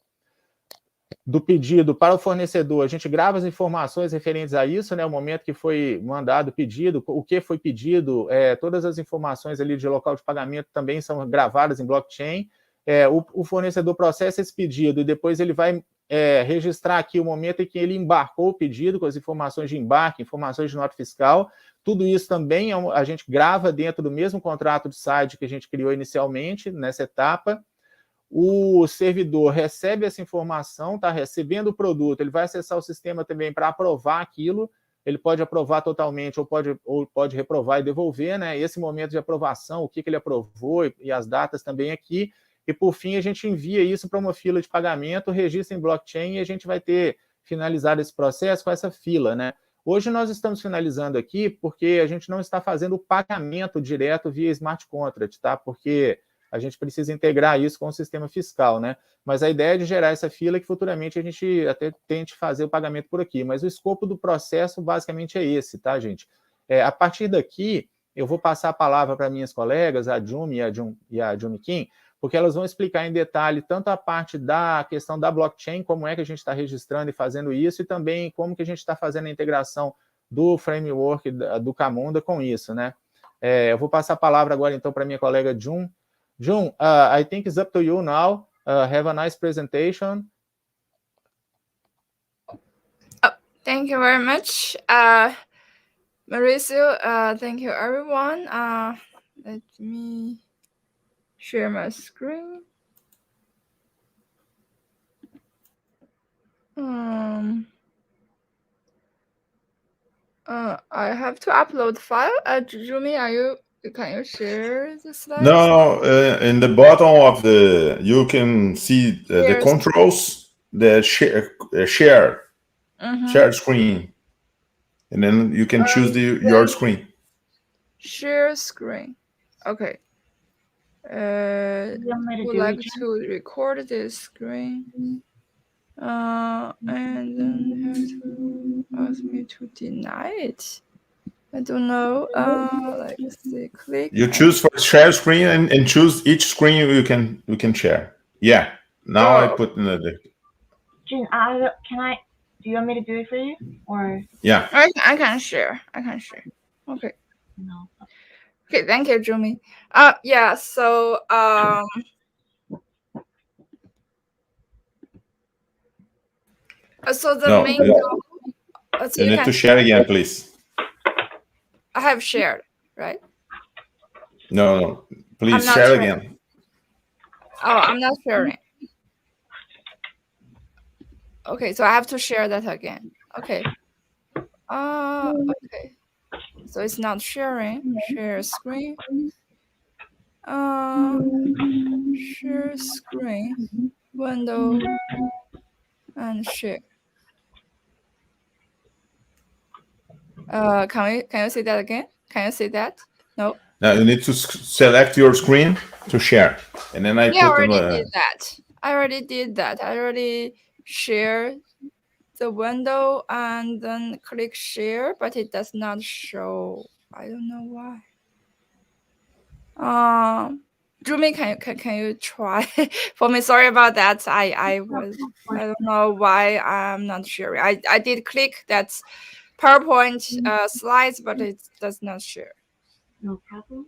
pedido para o fornecedor, a gente grava as informações referentes a isso, né, o momento que foi mandado o pedido, o que foi pedido, todas as informações ali de local de pagamento também são gravadas em blockchain. o fornecedor processa esse pedido e depois ele vai registrar aqui o momento em que ele embarcou o pedido, com as informações de embarque, informações de nota fiscal. Tudo isso também a gente grava dentro do mesmo contrato de site que a gente criou inicialmente, nessa etapa. O servidor recebe essa informação, está recebendo o produto, ele vai acessar o sistema também para aprovar aquilo. Ele pode aprovar totalmente ou pode reprovar e devolver, né? Esse momento de aprovação, o que ele aprovou e as datas também aqui. E, por fim, a gente envia isso para uma fila de pagamento, registra em blockchain e a gente vai ter finalizado esse processo com essa fila, né? Hoje nós estamos finalizando aqui porque a gente não está fazendo o pagamento direto via smart contract, tá? Porque a gente precisa integrar isso com o sistema fiscal, né? Mas a ideia é de gerar essa fila que futuramente a gente até tente fazer o pagamento por aqui. Mas o escopo do processo basicamente é esse, tá, gente? A partir daqui, eu vou passar a palavra para minhas colegas, a Jumi e a Jumi Kim, porque elas vão explicar em detalhe tanto a parte da questão da blockchain, como é que a gente está registrando e fazendo isso, e também como que a gente está fazendo a integração do framework do Camunda com isso, né? Eu vou passar a palavra agora, então, para minha colega Jun. Jun, I think it's up to you now. Have a nice presentation. Thank you very much, Mauricio. Thank you, everyone. Let me share my screen. I have to upload file. Jumi, can you share the slides? No, in the bottom of you can see the controls, the share screen, and then you can choose your screen. Share screen. Okay. Would like to record this screen. And then have to ask me to deny it. I don't know. Let's see. Click. You choose for share screen and choose each screen you can share. Yeah. Now I put in the. Jun, do you want me to do it for you, or? Yeah. I can share. Okay. No. Okay. Thank you, Jumi. Yeah. So So the main goal. You need to share again, please. I have shared, right? No. Please share again. Oh, I'm not sharing. Okay, so I have to share that again. Okay. Okay. So it's not sharing. Share screen. Share screen. Window. And share. Can you see that again? Can you see that? No. Now you need to select your screen to share, and then I already did that. I already shared the window and then click share, but it does not show. I don't know why. Jumi, can you try for me? Sorry about that. I don't know why I'm not sharing. I did click that PowerPoint slides, but it does not share. No problem.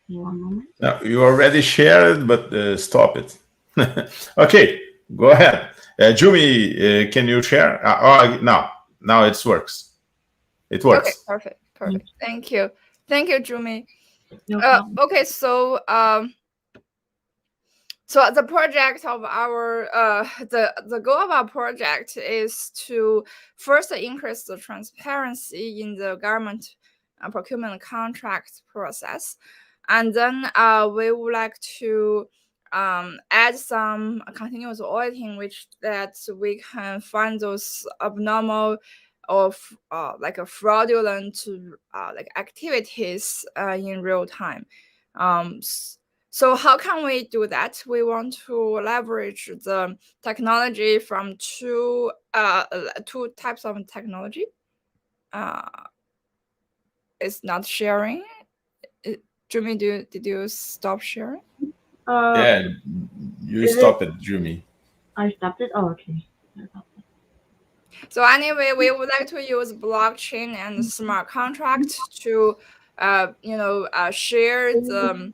One moment. No, you already shared, but stop it. Okay, go ahead. Jumi, can you share? Now it works. It works. Okay, perfect. Thank you, Jumi. No okay, so so the project of our the goal of our project is to first increase the transparency in the government procurement contract process, and then we would like to add some continuous auditing, which that we can find those abnormal or like a fraudulent like activities in real time. So how can we do that? We want to leverage the technology from two types of technology. It's not sharing. Jumi, did you stop sharing? Yeah, you stopped it, Jumi. I stopped it? Oh, okay. So anyway, we would like to use blockchain and smart contracts to share the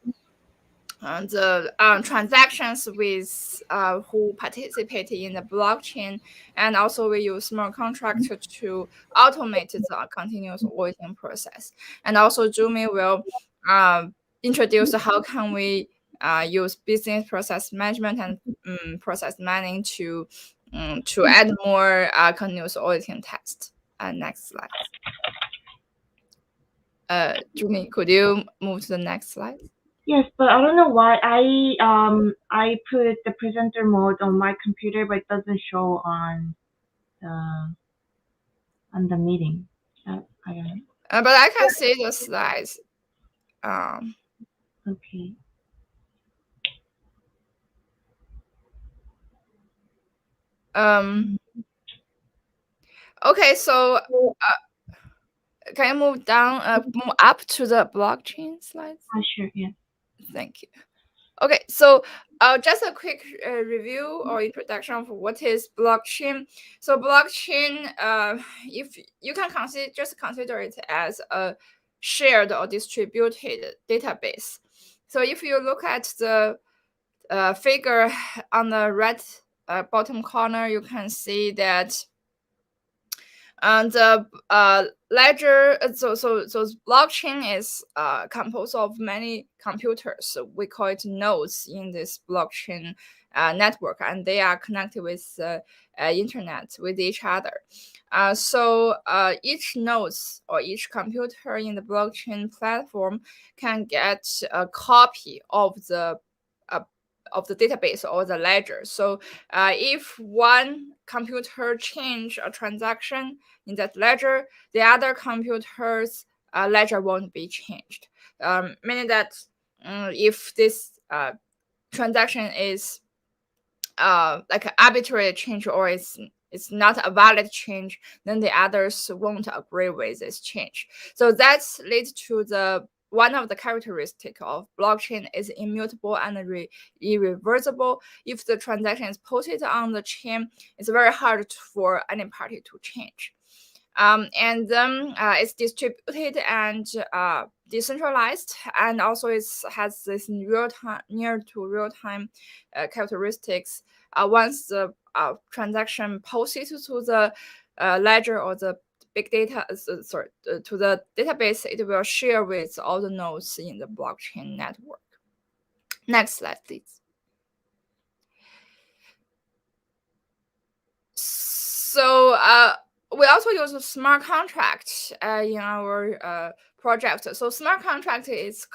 the transactions with who participate in the blockchain, and also we use smart contract to automate the continuous auditing process. And also Joo-Mi will introduce how can we use business process management and process mining to add more continuous auditing tests. Next slide. Joo-Mi, could you move to the next slide? Yes, but I don't know why I put the presenter mode on my computer, but it doesn't show on the meeting. I don't know. But I can see the slides. Okay. Okay, so can you move down, move up to the blockchain slides? Sure, yeah. Thank you. Okay, so just a quick review or introduction of what is blockchain. So blockchain, if you can consider it as a shared or distributed database. So if you look at the figure on the right bottom corner, you can see that the ledger, so blockchain is composed of many computers. So we call it nodes in this blockchain network, and they are connected with internet with each other. So each nodes or each computer in the blockchain platform can get a copy of the database or the ledger. So if one computer change a transaction in that ledger, the other computer's ledger won't be changed. Meaning that if this transaction is like an arbitrary change or it's not a valid change, then the others won't agree with this change. So that's leads to the one of the characteristics of blockchain is immutable and irreversible. If the transaction is posted on the chain, it's very hard for any party to change. And then it's distributed and decentralized, and also it has this near to real-time characteristics. Once the transaction posted to the ledger or the big data, to the database, it will share with all the nodes in the blockchain network. Next slide, please. So we also use a smart contract in our project. So smart contract is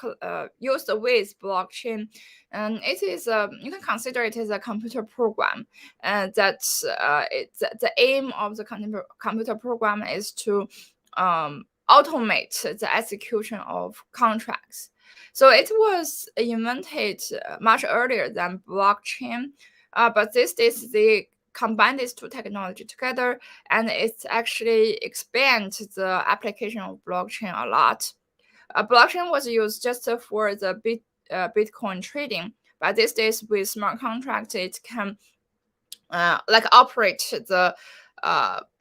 used with blockchain, and it is you can consider it as a computer program. And the aim of the computer program is to automate the execution of contracts. So it was invented much earlier than blockchain, but these days they combine these two technology together, and it actually expands the application of blockchain a lot. Blockchain was used just for the Bitcoin trading, but these days with smart contract, it can like operate the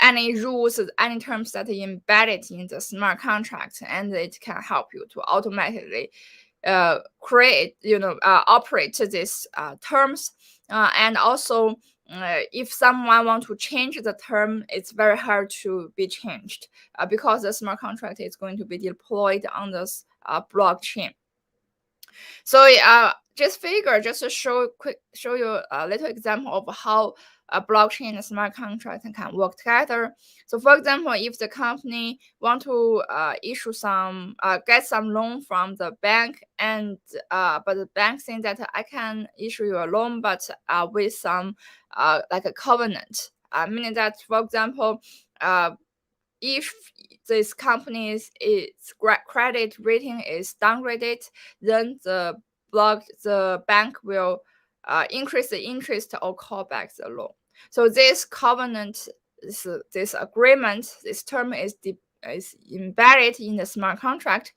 any rules, any terms that are embedded in the smart contract, and it can help you to automatically create, operate these terms, and also if someone wants to change the term, it's very hard to be changed because the smart contract is going to be deployed on this blockchain. So just to show you a little example of how a blockchain and a smart contract can work together. So for example, if the company want to issue some get some loan from the bank, and but the bank saying that I can issue you a loan, but with some like a covenant, meaning that, for example, if this company's credit rating is downgraded, then the bank will increase the interest or call back the loan. So this covenant, this agreement, this term is embedded in the smart contract,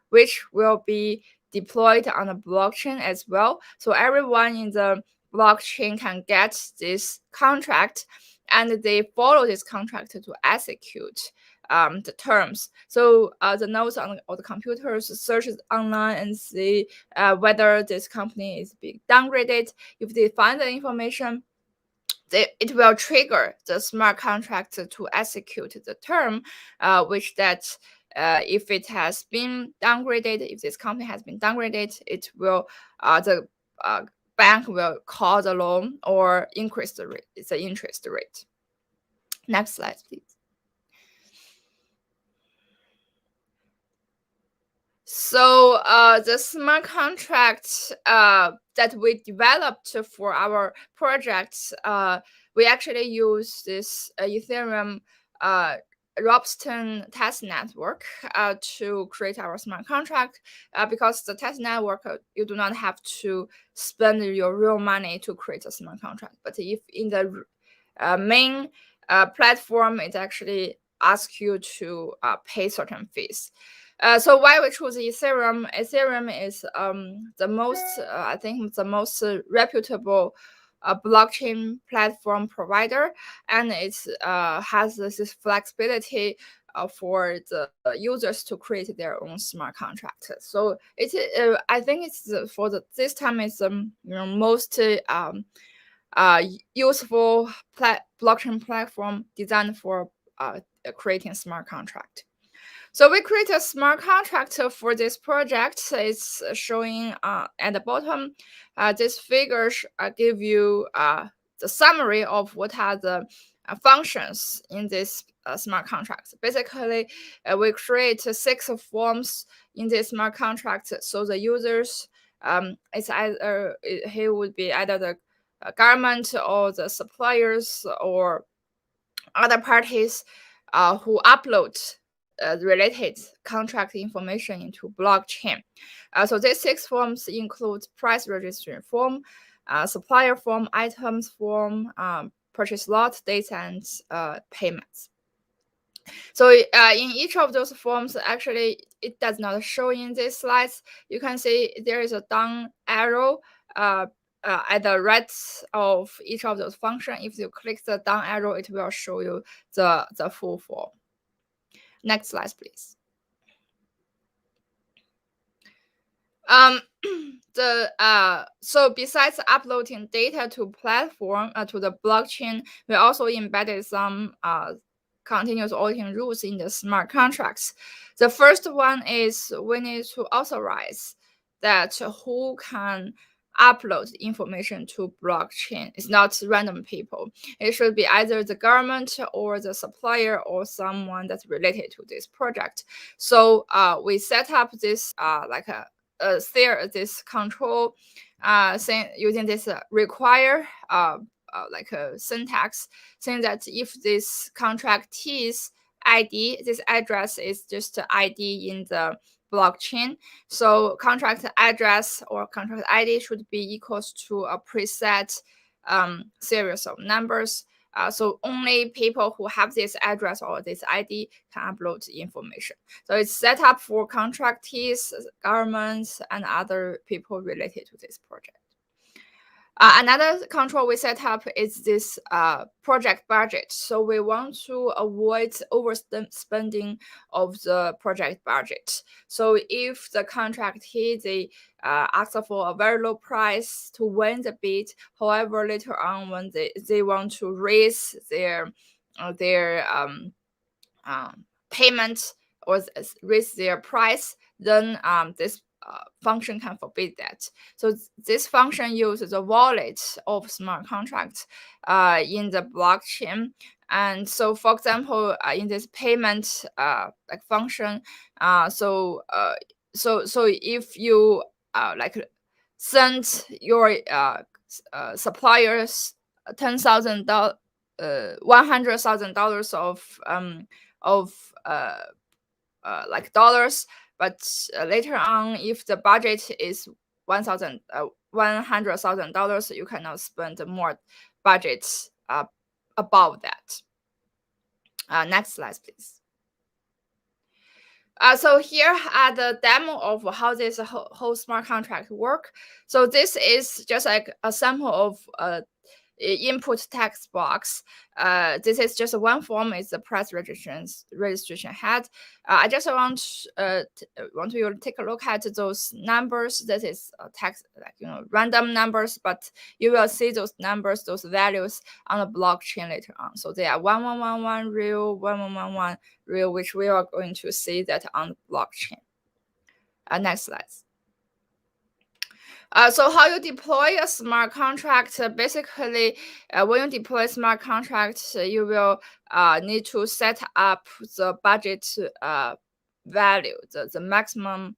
which will be deployed on the blockchain as well. So everyone in the blockchain can get this contract, and they follow this contract to execute the terms. So the nodes on the computers searches online and see whether this company is being downgraded. If they find the information, it will trigger the smart contract to execute the term, which that if it has been downgraded, if this company has been downgraded, it will the bank will call the loan or increase the rate. It's the interest rate. Next slide, please. So the smart contract that we developed for our projects, we actually use this Ethereum Ropsten test network to create our smart contract, because the test network, you do not have to spend your real money to create a smart contract. But if in the main platform, it actually asks you to pay certain fees. So why we choose Ethereum? Ethereum is the most, I think, the most reputable blockchain platform provider, and it has this flexibility for the users to create their own smart contract. So it, I think it's this time it's most useful blockchain platform designed for creating smart contract. So we create a smart contract for this project. It's showing at the bottom. These figures give you the summary of what are the functions in this smart contract. Basically, we create 6 forms in this smart contract. So the users, it's either he would be either the government or the suppliers or other parties who upload related contract information into blockchain. So these 6 forms include price registration form, supplier form, items form, purchase lot, dates, and payments. So in each of those forms, actually, it does not show in these slides. You can see there is a down arrow at the right of each of those functions. If you click the down arrow, it will show you the full form. Next slide, please. So besides uploading data to platform to the blockchain, we also embedded some continuous auditing rules in the smart contracts. The first one is we need to authorize that who can upload information to blockchain. It's not random people. It should be either the government or the supplier or someone that's related to this project. So we set up this this control using this require like a syntax, saying that if this contractee's ID, this address is just ID in the blockchain. So contract address or contract ID should be equals to a preset series of numbers. So only people who have this address or this ID can upload the information. So it's set up for contractees, governments, and other people related to this project. Another control we set up is this project budget. So we want to avoid overspending of the project budget. So if the contractee, they ask for a very low price to win the bid, however, later on when they want to raise their payment or raise their price, then this function can forbid that. So this function uses the wallet of smart contracts in the blockchain. And so, for example, in this payment like function, so if you like send your suppliers $100,000 of like dollars. But later on, if the budget is $100,000, you cannot spend more budgets above that. Next slide, please. So here are the demo of how this whole smart contract work. So this is just like a sample of input text box. This is just one form. It's the press registration head. I just want you to take a look at those numbers. That is text, like random numbers, but you will see those numbers, those values on the blockchain later on. So they are 1111 real, 1111 real, which we are going to see that on the blockchain. Next slide. So how you deploy a smart contract? Basically, when you deploy a smart contract, you will need to set up the budget value, the maximum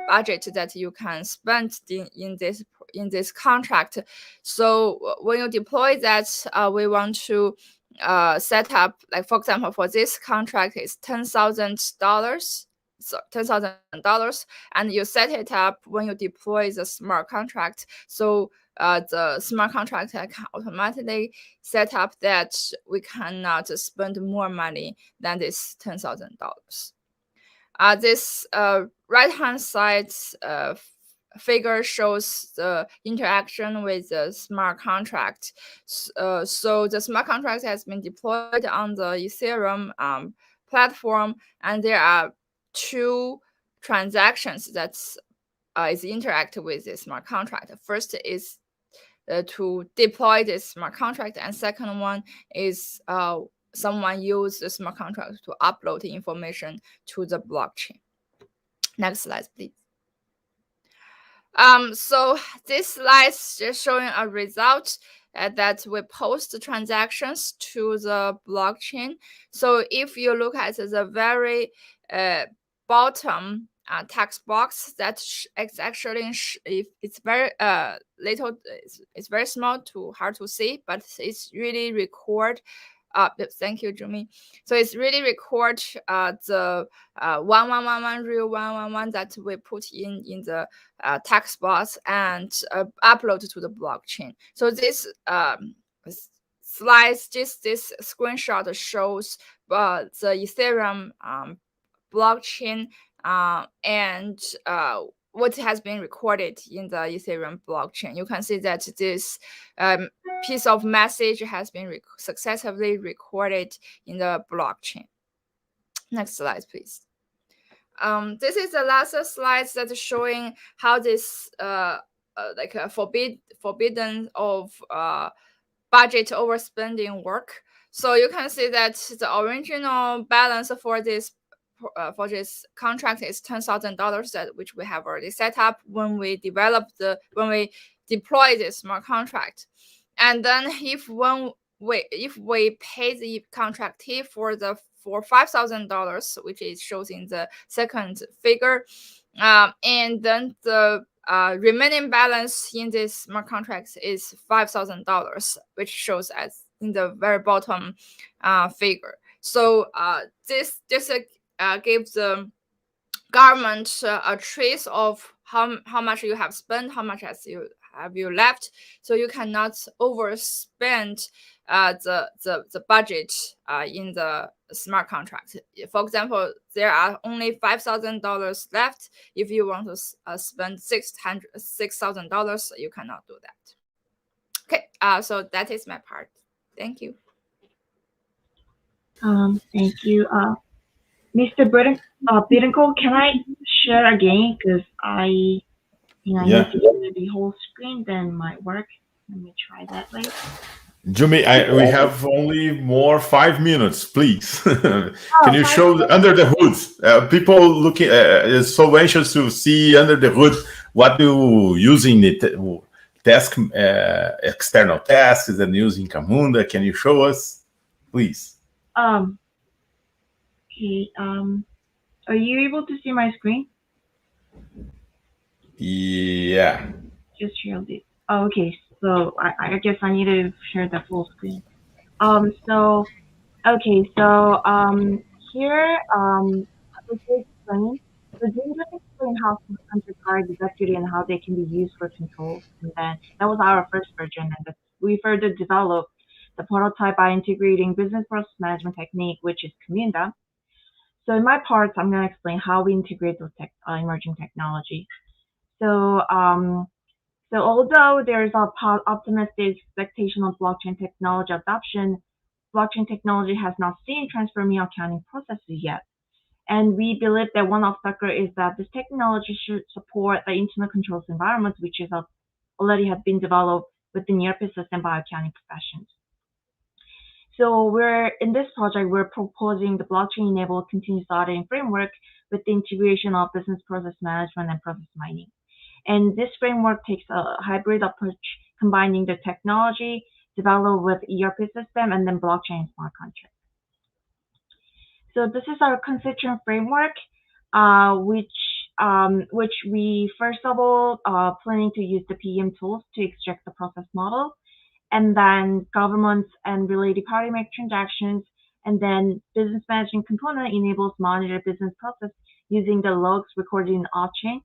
budget that you can spend in this contract. So when you deploy that, we want to set up, like for example, for this contract is $10,000. So $10,000, and you set it up when you deploy the smart contract. So the smart contract can automatically set up that we cannot spend more money than this $10,000. This right-hand side figure shows the interaction with the smart contract. So the smart contract has been deployed on the Ethereum platform, and there are two transactions that is interact with the smart contract. First is to deploy this smart contract, and second one is someone use the smart contract to upload the information to the blockchain. Next slide, please. So this slide is just showing a result that we post the transactions to the blockchain. So if you look at the very bottom text box, that it's actually it's very little, it's very small to hard to see, but it's really record. Thank you, Jimmy. So it's really record the 1111 real 111 that we put in the text box and upload to the blockchain. So this slides, just this screenshot shows the Ethereum blockchain and what has been recorded in the Ethereum blockchain. You can see that this piece of message has been successfully recorded in the blockchain. Next slide, please. This is the last slide that is showing how this forbidden of budget overspending work. So you can see that the original balance for this contract is $10,000 that which we have already set up when we deploy this smart contract. And then if we pay the contractee for $5,000, which is shows in the second figure, and then the remaining balance in this smart contract is $5,000, which shows as in the very bottom figure. So this gives the government a trace of how much you have spent, how much have you left, so you cannot overspend the budget in the smart contract. For example, there are only $5,000 left. If you want to spend $6,000, you cannot do that. Okay, so that is my part. Thank you. Thank you. Mr. Bittencourt, can I share again? Because I need to do the whole screen, then might work. Let me try that way. Jimmy, we have only 5 minutes, please. Can you show under the hood? People looking is so anxious to see under the hood what you using the task, external tasks and using Camunda. Can you show us, please? Okay. Are you able to see my screen? Yeah. Just share this. Oh, okay. So I guess I need to share the full screen. So here let's explain. So Jim just explained how smart contract are executed and how they can be used for control. And then that was our first version, and we further developed the prototype by integrating business process management technique, which is Camunda. So in my parts, I'm going to explain how we integrate those emerging technology. So So although there's a optimistic expectation of blockchain technology adoption, blockchain technology has not seen transforming accounting processes yet. And we believe that one obstacle is that this technology should support the internal controls environment, which is already have been developed within ERP system by accounting professions. So in this project, we're proposing the blockchain-enabled continuous auditing framework with the integration of business process management and process mining. And this framework takes a hybrid approach, combining the technology developed with ERP system and then blockchain smart contract. So this is our constituent framework, which we first of all are planning to use the PM tools to extract the process model, and then governments and related party make transactions, and then business management component enables monitor business process using the logs recorded in off-chain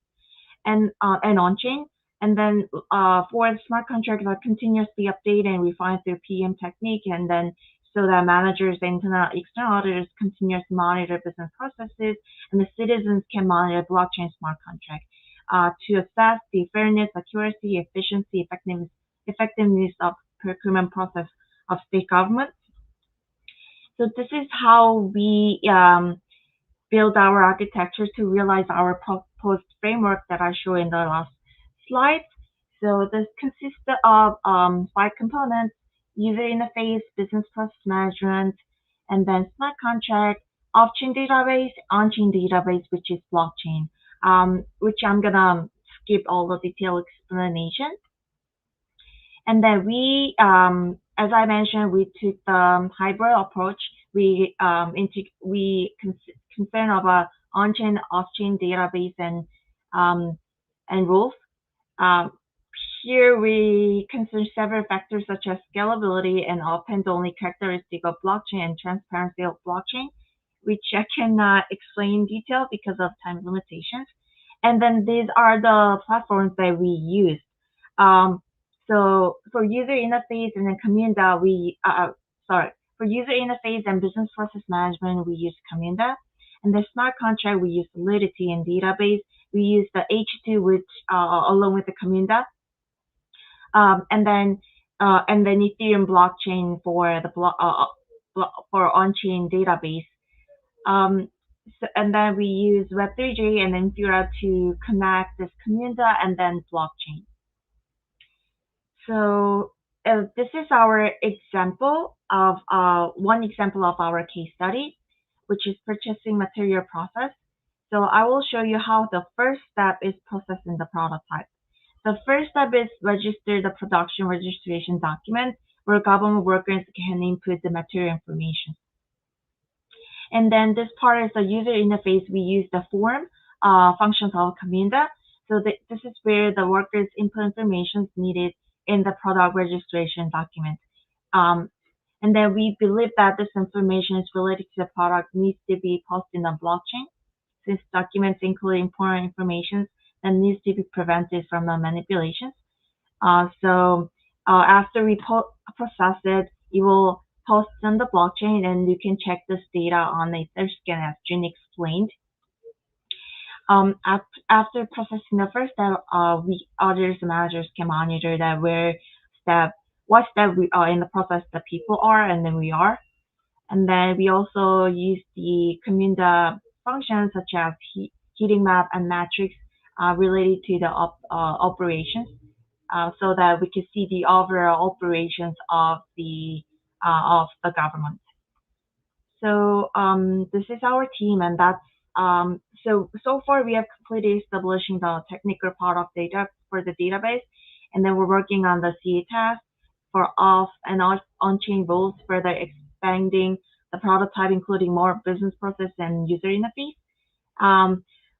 and on-chain. And then for the smart contracts are continuously updated and refined through PM technique, and then so that managers, internal, external auditors continuously monitor business processes, and the citizens can monitor blockchain smart contract to assess the fairness, accuracy, efficiency, effectiveness of procurement process of state governments. So this is how we build our architecture to realize our proposed framework that I showed in the last slide. So this consists of 5 components: user interface, business process management, and then smart contract, off-chain database, on-chain database, which is blockchain, which I'm gonna skip all the detailed explanation. And then we, as I mentioned, we took the hybrid approach. We concern of a on-chain, off-chain database and rules. Here we consider several factors such as scalability and append-only characteristic of blockchain and transparency of blockchain, which I cannot explain in detail because of time limitations. And then these are the platforms that we use. So for user interface and then Camunda, for user interface and business process management, we use Camunda. And the smart contract, we use Solidity, and database, we use the H2, which along with the Camunda. And then Ethereum blockchain for the for on-chain database. And then we use Web3j and then Infura to connect this Camunda and then blockchain. So this is our example of one example of our case study, which is purchasing material process. So I will show you how the first step is processing the prototype. The first step is register the production registration document, where government workers can input the material information. And then this part is the user interface. We use the form functions of Camunda. So this is where the workers input information needed in the product registration document. And then we believe that this information is related to the product needs to be posted in the blockchain, since documents include important information that needs to be prevented from the manipulations. So after we process it, it will post on the blockchain, and you can check this data on the Etherscan, as Jun explained. After processing the first step, we auditors and managers can monitor that what step we are in the process the people are, and then we are. And then we also use the Camunda functions such as heating map and matrix related to the operations, so that we can see the overall operations of the government. So this is our team, and that's so far we have completed establishing the technical part of data for the database, and then we're working on the CA task for off and on-chain rules, further expanding the prototype, including more business process and user interface.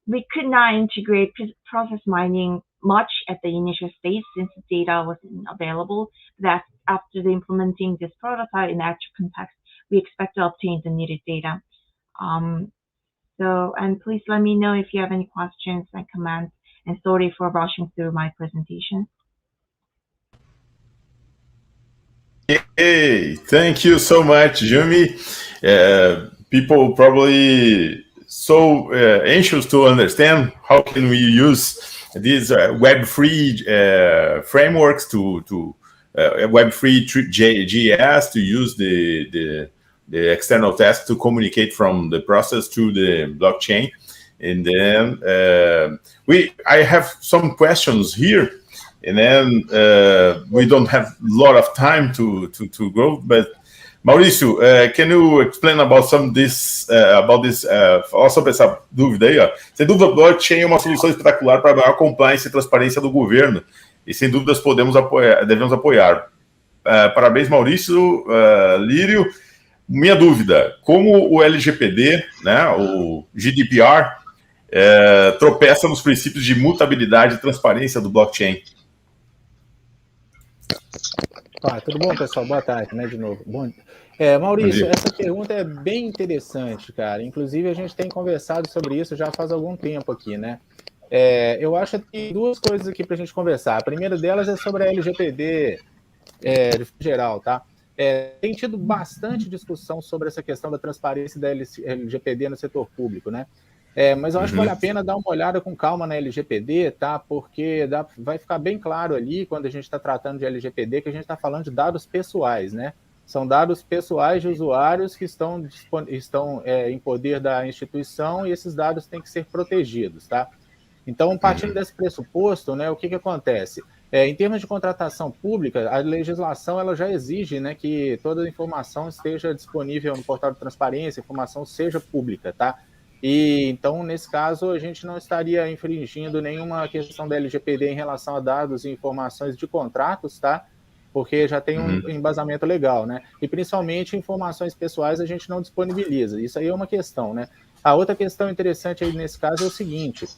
We could not integrate process mining much at the initial stage since the data wasn't available. That after the implementing this prototype in actual context, we expect to obtain the needed data. And please let me know if you have any questions and comments, and sorry for rushing through my presentation. Hey, thank you so much, Jumi. People probably so anxious to understand how can we use these Web3 frameworks to Web3 JS to use the external task to communicate from the process to the blockchain. And then I have some questions here, and then we don't have a lot of time to go, but Maurício, can you explain about some this fala sobre essa dúvida aí, ó. Sem dúvida, o blockchain é uma solução espetacular para a maior compliance e transparência do governo, e sem dúvidas devemos apoiar. Parabéns, Maurício, Lírio. Minha dúvida, como o LGPD, né, o GDPR, tropeça nos princípios de mutabilidade e transparência do blockchain? Tudo bom, pessoal? Boa tarde, né, de novo. Bom, Maurício, essa pergunta é bem interessante, cara. Inclusive, a gente tem conversado sobre isso já faz algum tempo aqui, né? Eu acho que tem duas coisas aqui para a gente conversar. A primeira delas é sobre a LGPD de geral, tá? Tem tido bastante discussão sobre essa questão da transparência da LGPD no setor público, né? Mas eu acho que vale a pena dar uma olhada com calma na LGPD, tá? Porque vai ficar bem claro ali, quando a gente está tratando de LGPD, que a gente está falando de dados pessoais, né? São dados pessoais de usuários que estão em poder da instituição e esses dados têm que ser protegidos, tá? Então, partindo desse pressuposto, né, o que acontece? Em termos de contratação pública, a legislação ela já exige, né, que toda a informação esteja disponível no portal de transparência, a informação seja pública, tá? E então, nesse caso, a gente não estaria infringindo nenhuma questão da LGPD em relação a dados e informações de contratos, tá? Porque já tem um embasamento legal, né? E principalmente informações pessoais a gente não disponibiliza. Isso aí é uma questão, né? A outra questão interessante aí nesse caso é o seguinte: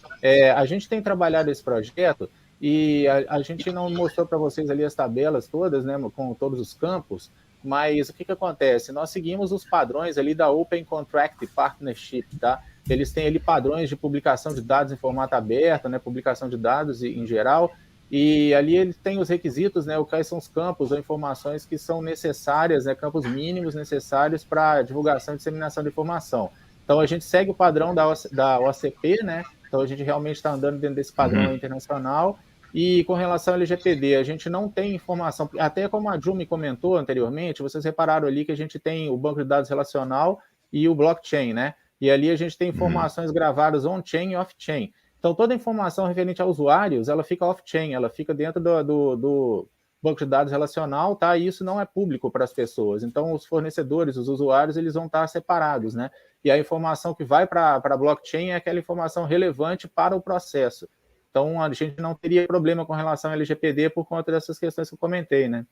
a gente tem trabalhado esse projeto e a gente não mostrou para vocês ali as tabelas todas, né, com todos os campos, mas o que acontece? Nós seguimos os padrões ali da Open Contract Partnership, tá? Eles têm ali padrões de publicação de dados em formato aberto, né, publicação de dados em geral, e ali ele tem os requisitos, né, quais são os campos ou informações que são necessárias, né, campos mínimos necessários para divulgação e disseminação de informação. Então, a gente segue o padrão da OCP, né? Então, a gente realmente está andando dentro desse padrão internacional. E com relação ao LGPD, a gente não tem informação, até como a Ju me comentou anteriormente, vocês repararam ali que a gente tem o banco de dados relacional e o blockchain, né? E ali a gente tem informações gravadas on-chain e off-chain. Então, toda informação referente a usuários, ela fica off-chain, ela fica dentro do banco de dados relacional, tá? E isso não é público para as pessoas. Então, os fornecedores, os usuários, eles vão estar separados, né? E a informação que vai para a blockchain é aquela informação relevante para o processo. Então, a gente não teria problema com relação ao LGPD por conta dessas questões que eu comentei, né?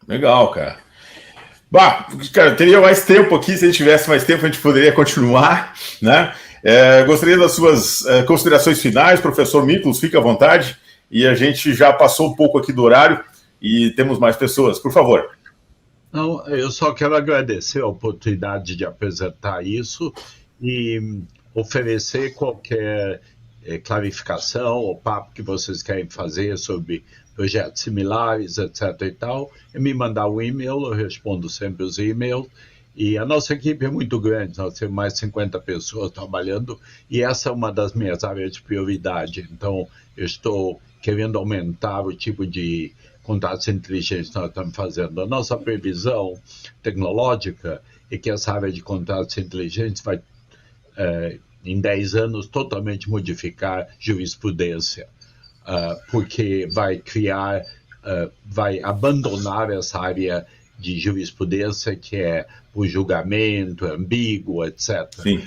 Legal, cara. Bah, cara, teria mais tempo aqui, se a gente tivesse mais tempo, a gente poderia continuar, né? Gostaria das suas considerações finais, professor Miklos, fique à vontade, e a gente já passou um pouco aqui do horário e temos mais pessoas, por favor. Não, eu só quero agradecer a oportunidade de apresentar isso e oferecer qualquer clarificação ou papo que vocês querem fazer sobre projetos similares, etc. e tal, é me mandar um e-mail, eu respondo sempre os e-mails. E a nossa equipe é muito grande, nós temos mais de 50 pessoas trabalhando e essa é uma das minhas áreas de prioridade. Então, eu estou querendo aumentar o tipo de contratos inteligentes que nós estamos fazendo. A nossa previsão tecnológica é que essa área de contratos inteligentes vai, em 10 anos, totalmente modificar jurisprudência, porque vai criar, vai abandonar essa área de jurisprudência que é por julgamento, ambíguo, etc. Sim.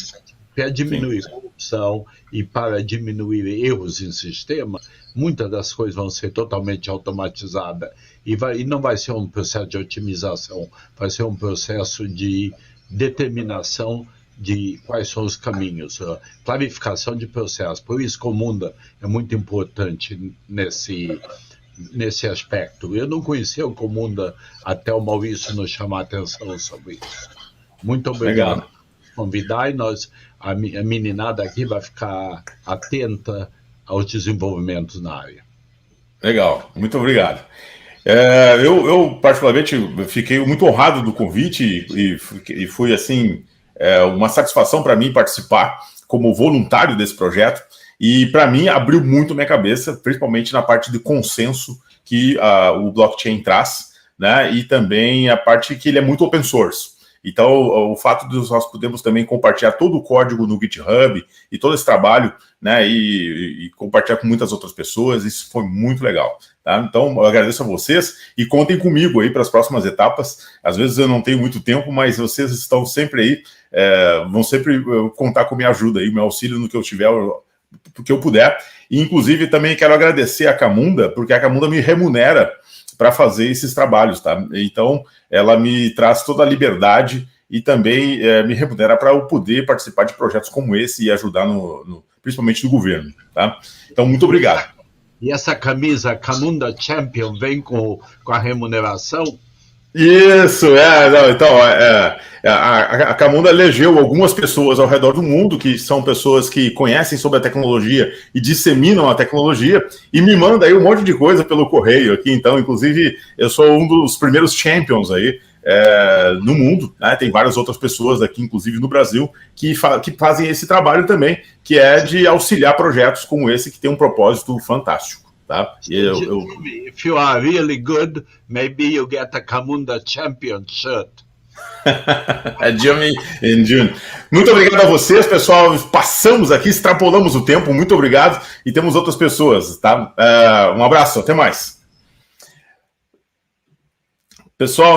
Para diminuir corrupção e para diminuir erros em sistema, muitas das coisas vão ser totalmente automatizadas e não vai ser um processo de otimização, vai ser um processo de determinação de quais são os caminhos, clarificação de processo. Por isso que o mundo é muito importante nesse aspecto. Eu não conhecia o Comunda até o Maurício nos chamar a atenção sobre isso. Muito obrigado por convidar e a meninada aqui vai ficar atenta aos desenvolvimentos na área. Legal, muito obrigado. Eu particularmente, fiquei muito honrado do convite e fui, assim, uma satisfação para mim participar como voluntário desse projeto, e para mim abriu muito minha cabeça, principalmente na parte de consenso que o blockchain traz, né, e também a parte que ele é muito open source. Então, o fato de nós podermos também compartilhar todo o código no GitHub e todo esse trabalho, né, e compartilhar com muitas outras pessoas, isso foi muito legal. Tá? Então, eu agradeço a vocês e contem comigo aí para as próximas etapas. Às vezes eu não tenho muito tempo, mas vocês estão sempre aí, vão sempre contar com minha ajuda aí, meu auxílio no que eu tiver, no que eu puder. E, inclusive, também quero agradecer a Camunda, porque a Camunda me remunera para fazer esses trabalhos, tá? Então, ela me traz toda a liberdade e também me remunera para eu poder participar de projetos como esse e ajudar principalmente no governo, tá? Então, muito obrigado. E essa camisa Camunda Champion vem com a remuneração? Isso, então, a Camunda elegeu algumas pessoas ao redor do mundo, que são pessoas que conhecem sobre a tecnologia e disseminam a tecnologia, e me manda aí um monte de coisa pelo correio aqui, então, inclusive, eu sou um dos primeiros champions aí no mundo, né? Tem várias outras pessoas aqui, inclusive no Brasil, que fazem esse trabalho também, que é de auxiliar projetos como esse, que tem um propósito fantástico. Tá? If you are really good, maybe you get a Camunda Champion shirt. Jimmy and June. Muito obrigado a vocês, pessoal. Passamos aqui, extrapolamos o tempo. Muito obrigado. E temos outras pessoas, tá? Um abraço, até mais. Pessoal,